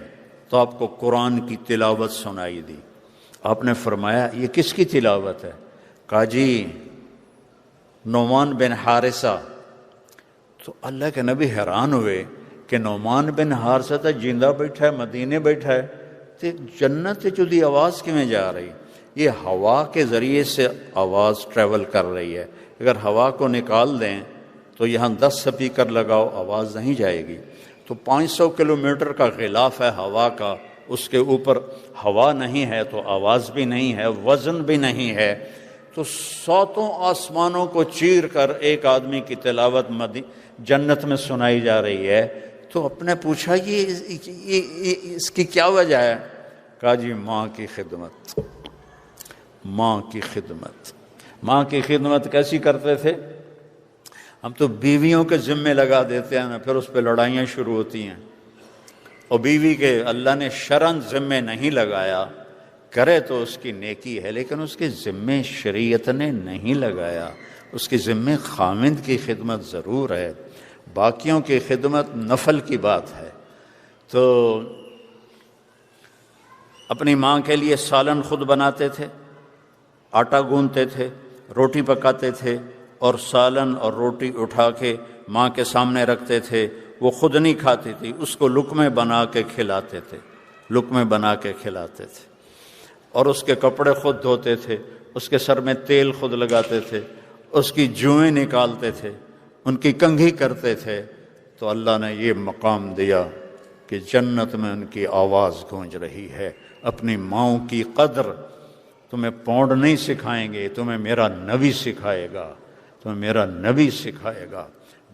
تو آپ کو قرآن کی تلاوت سنائی دی، آپ نے فرمایا یہ کس کی تلاوت ہے؟ کہا جی نعمان بن حارثہ۔ تو اللہ کے نبی حیران ہوئے کہ نعمان بن حارثہ تو جیندہ بیٹھا ہے، مدینے بیٹھا ہے، تو جنت جدی آواز کیوں جا رہی؟ یہ ہوا کے ذریعے سے آواز ٹریول کر رہی ہے، اگر ہوا کو نکال دیں تو یہاں 10 سپیکر لگاؤ آواز نہیں جائے گی۔ تو 500 کلومیٹر کا غلاف ہے ہوا کا، اس کے اوپر ہوا نہیں ہے تو آواز بھی نہیں ہے، وزن بھی نہیں ہے، تو 7 آسمانوں کو چیر کر ایک آدمی کی تلاوت جنت میں سنائی جا رہی ہے۔ تو اپ نے پوچھا یہ اس کی کیا وجہ ہے؟ کہا جی ماں کی خدمت، ماں کی خدمت۔ ماں کی خدمت کیسی کرتے تھے؟ ہم تو بیویوں کے ذمے لگا دیتے ہیں نا، پھر اس پہ لڑائیاں شروع ہوتی ہیں۔ اور بیوی کے اللہ نے شرعاً ذمے نہیں لگایا، کرے تو اس کی نیکی ہے، لیکن اس کے ذمے شریعت نے نہیں لگایا۔ اس کے ذمے خامند کی خدمت ضرور ہے، باقیوں کی خدمت نفل کی بات ہے۔ تو اپنی ماں کے لیے سالن خود بناتے تھے، آٹا گوندتے تھے، روٹی پکاتے تھے، اور سالن اور روٹی اٹھا کے ماں کے سامنے رکھتے تھے۔ وہ خود نہیں کھاتی تھی، اس کو لقمے بنا کے کھلاتے تھے، لقمے بنا کے کھلاتے تھے، اور اس کے کپڑے خود دھوتے تھے، اس کے سر میں تیل خود لگاتے تھے، اس کی جوئیں نکالتے تھے، ان کی کنگھی کرتے تھے۔ تو اللہ نے یہ مقام دیا کہ جنت میں ان کی آواز گونج رہی ہے۔ اپنی ماؤں کی قدر تمہیں پونڈ نہیں سکھائیں گے، تمہیں میرا نبی سکھائے گا، تمہیں میرا نبی سکھائے گا۔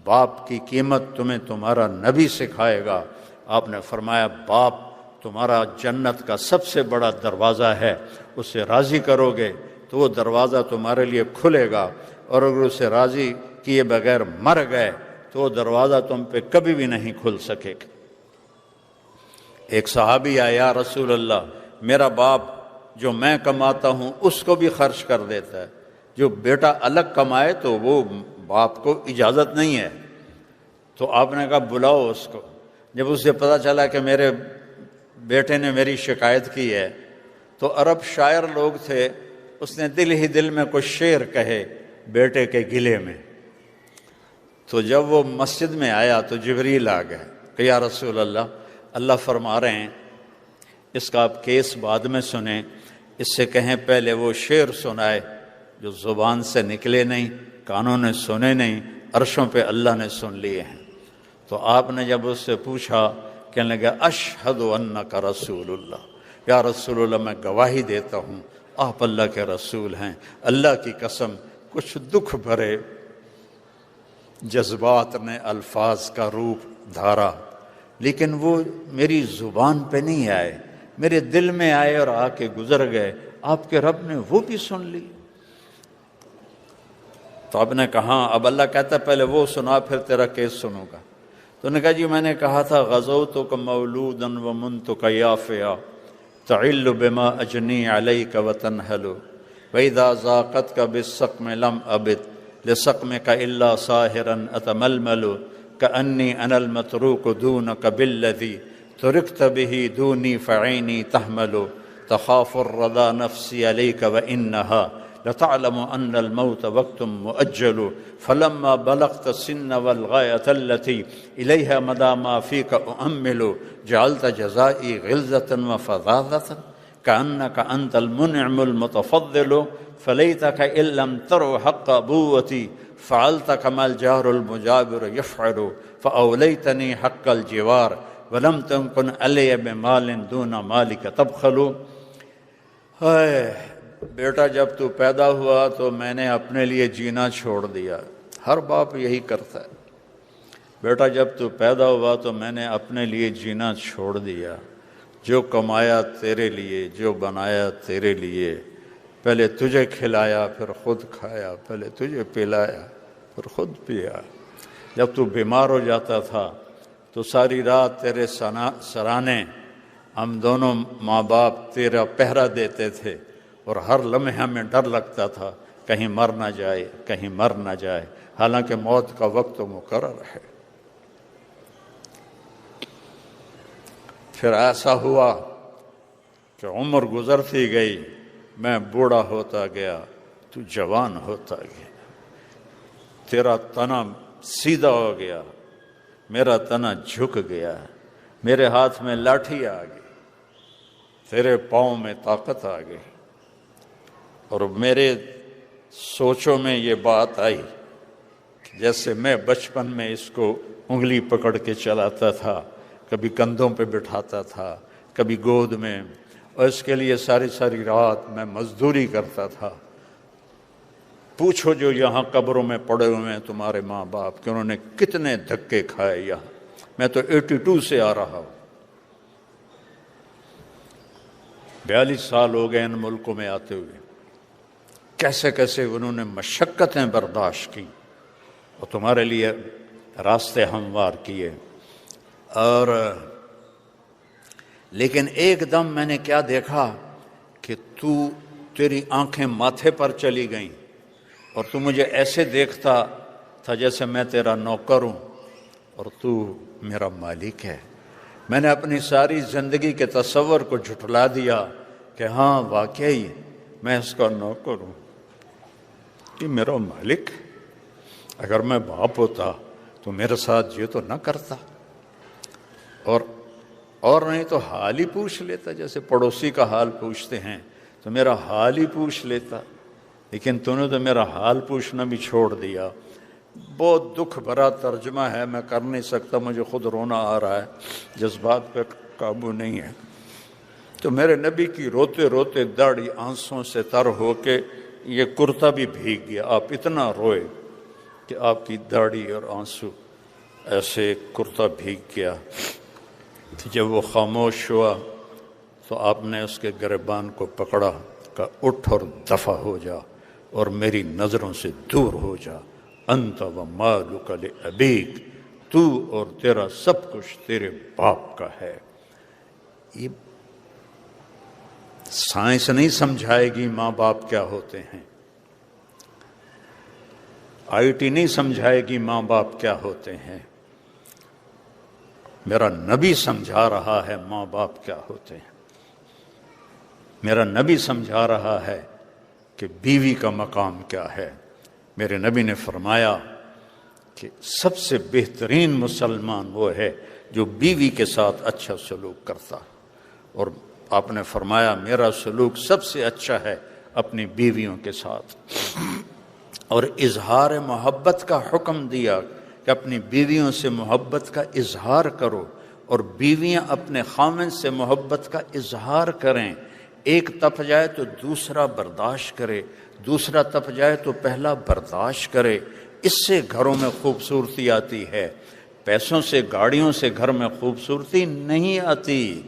باپ کی قیمت تمہیں تمہارا نبی سکھائے گا۔ آپ نے فرمایا باپ تمہارا جنت کا سب سے بڑا دروازہ ہے، اسے راضی کرو گے تو وہ دروازہ تمہارے لیے کھلے گا، اور اگر اسے راضی کیے بغیر مر گئے تو وہ دروازہ تم پہ کبھی بھی نہیں کھل سکے گا۔ ایک صحابی آیا، یا رسول اللہ میرا باپ جو میں کماتا ہوں اس کو بھی خرچ کر دیتا ہے، جو بیٹا الگ کمائے تو وہ باپ کو اجازت نہیں ہے۔ تو آپ نے کہا بلاؤ اس کو۔ جب اسے پتہ چلا کہ میرے بیٹے نے میری شکایت کی ہے، تو عرب شاعر لوگ تھے، اس نے دل ہی دل میں کچھ شعر کہے بیٹے کے گلے میں۔ تو جب وہ مسجد میں آیا تو جبریل آ گئے کہ یا رسول اللہ فرما رہے ہیں اس کا آپ کیس بعد میں سنیں، اس سے کہیں پہلے وہ شعر سنائے جو زبان سے نکلے نہیں، کانوں نے سنے نہیں، عرشوں پہ اللہ نے سن لیے ہیں۔ تو آپ نے جب اس سے پوچھا، کہنے لگا اشہد انک رسول اللہ، یا رسول اللہ میں گواہی دیتا ہوں آپ اللہ کے رسول ہیں۔ اللہ کی قسم کچھ دکھ بھرے جذبات نے الفاظ کا روپ دھارا، لیکن وہ میری زبان پہ نہیں آئے، میرے دل میں آئے اور آ کے گزر گئے۔ آپ کے رب نے وہ بھی سن لی۔ تو آپ نے کہا، اب اللہ کہتا ہے پہلے وہ سنا پھر تیرا کیس سنوں گا۔ تو نے کہا جی میں نے کہا تھا غزوتک مولودا ومنتک یافیا تعل بما اجنی علیک وتنہل واذا ذاقتک بالسقم لم ابت لسقمک الا ساہرا اتململ کأنی انا المتروک دونک بالذی ترکت به دونی فعینی تحمل تخاف الرضا نفسی علیک وانہا لتعلم ان الموت وقت مؤجل فلما بلغت السن والغاية التي إليها مدى ما فيك أؤمل جعلت جزائي غلظة وفظاظة كأنك أنت المنعم المتفضل فليتك إن لم تر حق أبوتي فعلت كما الجار المجابر يفعل فأوليتني حق الجوار ولم تكن علي بمال دون مالك تبخل۔ بیٹا جب تو پیدا ہوا تو میں نے اپنے لیے جینا چھوڑ دیا، ہر باپ یہی کرتا ہے۔ بیٹا جب تو پیدا ہوا تو میں نے اپنے لیے جینا چھوڑ دیا، جو کمایا تیرے لیے، جو بنایا تیرے لیے، پہلے تجھے کھلایا پھر خود کھایا، پہلے تجھے پلایا پھر خود پیا۔ جب تو بیمار ہو جاتا تھا تو ساری رات تیرے سرانے ہم دونوں ماں باپ تیرا پہرا دیتے تھے، اور ہر لمحے ہمیں ڈر لگتا تھا کہیں مر نہ جائے، کہیں مر نہ جائے، حالانکہ موت کا وقت تو مقرر ہے۔ پھر ایسا ہوا کہ عمر گزرتی گئی، میں بوڑھا ہوتا گیا، تو جوان ہوتا گیا، تیرا تنا سیدھا ہو گیا، میرا تنا جھک گیا، میرے ہاتھ میں لاٹھی آ گئی، تیرے پاؤں میں طاقت آ گئی، اور میرے سوچوں میں یہ بات آئی کہ جیسے میں بچپن میں اس کو انگلی پکڑ کے چلاتا تھا، کبھی کندھوں پہ بٹھاتا تھا، کبھی گود میں، اور اس کے لیے ساری ساری رات میں مزدوری کرتا تھا۔ پوچھو جو یہاں قبروں میں پڑے ہوئے ہیں تمہارے ماں باپ کہ انہوں نے کتنے دھکے کھائے یہاں، میں تو 82 سے آ رہا ہوں۔ 42 سال ہو گئے ان ملکوں میں آتے ہوئے، کیسے کیسے انہوں نے مشقتیں برداشت کی اور تمہارے لیے راستے ہموار کیے۔ اور لیکن ایک دم میں نے کیا دیکھا کہ تیری آنکھیں ماتھے پر چلی گئیں اور تو مجھے ایسے دیکھتا تھا جیسے میں تیرا نوکر ہوں اور تو میرا مالک ہے۔ میں نے اپنی ساری زندگی کے تصور کو جھٹلا دیا کہ ہاں واقعی میں اس کا نوکر ہوں، یہ میرا مالک۔ اگر میں باپ ہوتا تو میرے ساتھ یہ تو نہ کرتا، اور نہیں تو حال ہی پوچھ لیتا، جیسے پڑوسی کا حال پوچھتے ہیں تو میرا حال ہی پوچھ لیتا، لیکن تو نے تو میرا حال پوچھنا بھی چھوڑ دیا۔ بہت دکھ بھرا ترجمہ ہے، میں کر نہیں سکتا، مجھے خود رونا آ رہا ہے، جذبات پہ قابو نہیں ہے۔ تو میرے نبی کی روتے روتے داڑھی آنسوں سے تر ہو کے یہ کرتا بھی بھیگ گیا، آپ اتنا روئے کہ آپ کی داڑھی اور آنسو ایسے کرتا بھیگ گیا۔ جب وہ خاموش ہوا تو آپ نے اس کے گریبان کو پکڑا، کہا اٹھ اور دفع ہو جا اور میری نظروں سے دور ہو جا، انت و مالک لابیک، تو اور تیرا سب کچھ تیرے باپ کا ہے۔ یہ سائنس نہیں سمجھائے گی ماں باپ کیا ہوتے ہیں، IT نہیں سمجھائے گی ماں باپ کیا ہوتے ہیں، میرا نبی سمجھا رہا ہے ماں باپ کیا ہوتے ہیں۔ میرا نبی سمجھا رہا ہے کہ بیوی کا مقام کیا ہے۔ میرے نبی نے فرمایا کہ سب سے بہترین مسلمان وہ ہے جو بیوی کے ساتھ اچھا سلوک کرتا، اور آپ نے فرمایا میرا سلوک سب سے اچھا ہے اپنی بیویوں کے ساتھ، اور اظہار محبت کا حکم دیا کہ اپنی بیویوں سے محبت کا اظہار کرو، اور بیویاں اپنے خامن سے محبت کا اظہار کریں۔ ایک تپ جائے تو دوسرا برداشت کرے، دوسرا تپ جائے تو پہلا برداشت کرے، اس سے گھروں میں خوبصورتی آتی ہے۔ پیسوں سے، گاڑیوں سے گھر میں خوبصورتی نہیں آتی۔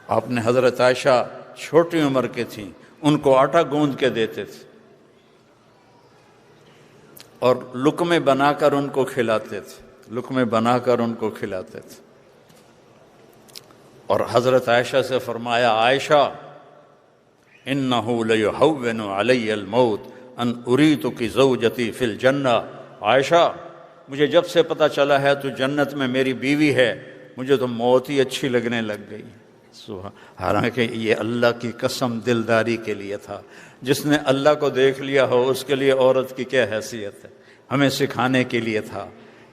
آپ نے حضرت عائشہ چھوٹی عمر کے تھیں، ان کو آٹا گوندھ کے دیتے تھے اور لقمے بنا کر ان کو کھلاتے تھے، لقمے بنا کر ان کو کھلاتے تھے۔ اور حضرت عائشہ سے فرمایا عائشہ انہ لیہون علی الموت ان اریتک زوجتی فی الجنہ، عائشہ مجھے جب سے پتہ چلا ہے تو جنت میں میری بیوی ہے، مجھے تو موت ہی اچھی لگنے لگ گئی۔ حالانکہ یہ اللہ کی قسم دلداری کے لیے تھا، جس نے اللہ کو دیکھ لیا ہو اس کے لیے عورت کی کیا حیثیت ہے، ہمیں سکھانے کے لیے تھا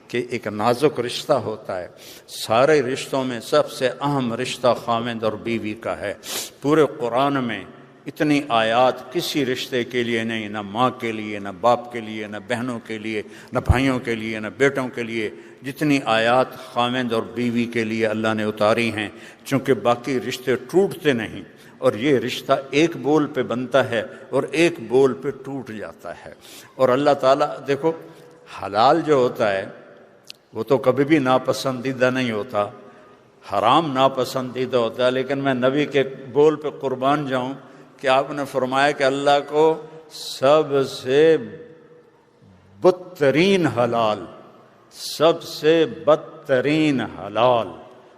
کہ ایک نازک رشتہ ہوتا ہے۔ سارے رشتوں میں سب سے اہم رشتہ خامند اور بیوی کا ہے۔ پورے قرآن میں اتنی آیات کسی رشتے کے لیے نہیں، نہ ماں کے لیے، نہ باپ کے لیے، نہ بہنوں کے لیے، نہ بھائیوں کے لیے، نہ بیٹوں کے لیے، جتنی آیات خامند اور بیوی کے لیے اللہ نے اتاری ہیں، چونکہ باقی رشتے ٹوٹتے نہیں، اور یہ رشتہ ایک بول پہ بنتا ہے اور ایک بول پہ ٹوٹ جاتا ہے۔ اور اللہ تعالیٰ دیکھو، حلال جو ہوتا ہے وہ تو کبھی بھی ناپسندیدہ نہیں ہوتا، حرام ناپسندیدہ ہوتا ہے، لیکن میں نبی کے بول پہ قربان جاؤں کہ آپ نے فرمایا کہ اللہ کو سب سے بدترین حلال، سب سے بدترین حلال،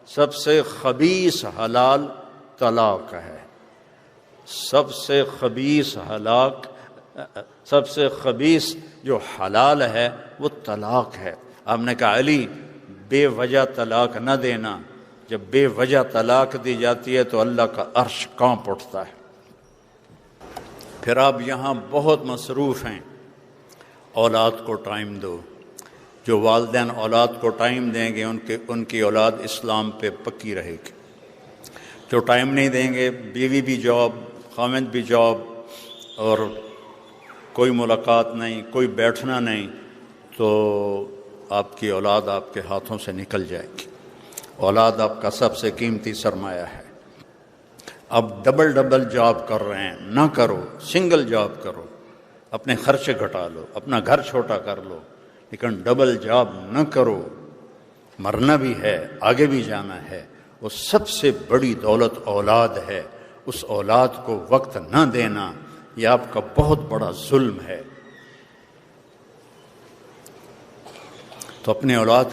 سب سے خبیث حلال طلاق ہے۔ سب سے خبیث سب سے خبیث جو حلال ہے وہ طلاق ہے۔ آپ نے کہا علی بے وجہ طلاق نہ دینا، جب بے وجہ طلاق دی جاتی ہے تو اللہ کا عرش کانپ اٹھتا ہے۔ پھر آپ یہاں بہت مصروف ہیں، اولاد کو ٹائم دو۔ جو والدین اولاد کو ٹائم دیں گے ان کی اولاد اسلام پہ پکی رہے گی۔ جو ٹائم نہیں دیں گے، بیوی بھی جاب، خامند بھی جاب، اور کوئی ملاقات نہیں، کوئی بیٹھنا نہیں، تو آپ کی اولاد آپ کے ہاتھوں سے نکل جائے گی۔ اولاد آپ کا سب سے قیمتی سرمایہ ہے۔ اب ڈبل جاب کر رہے ہیں، نہ کرو، سنگل جاب کرو، اپنے خرچے گھٹا لو، اپنا گھر چھوٹا کر لو، لیکن ڈبل جاب نہ کرو۔ مرنا بھی ہے، آگے بھی جانا ہے۔ وہ سب سے بڑی دولت اولاد ہے، اس اولاد کو وقت نہ دینا یہ آپ کا بہت بڑا ظلم ہے۔ تو اپنے اولاد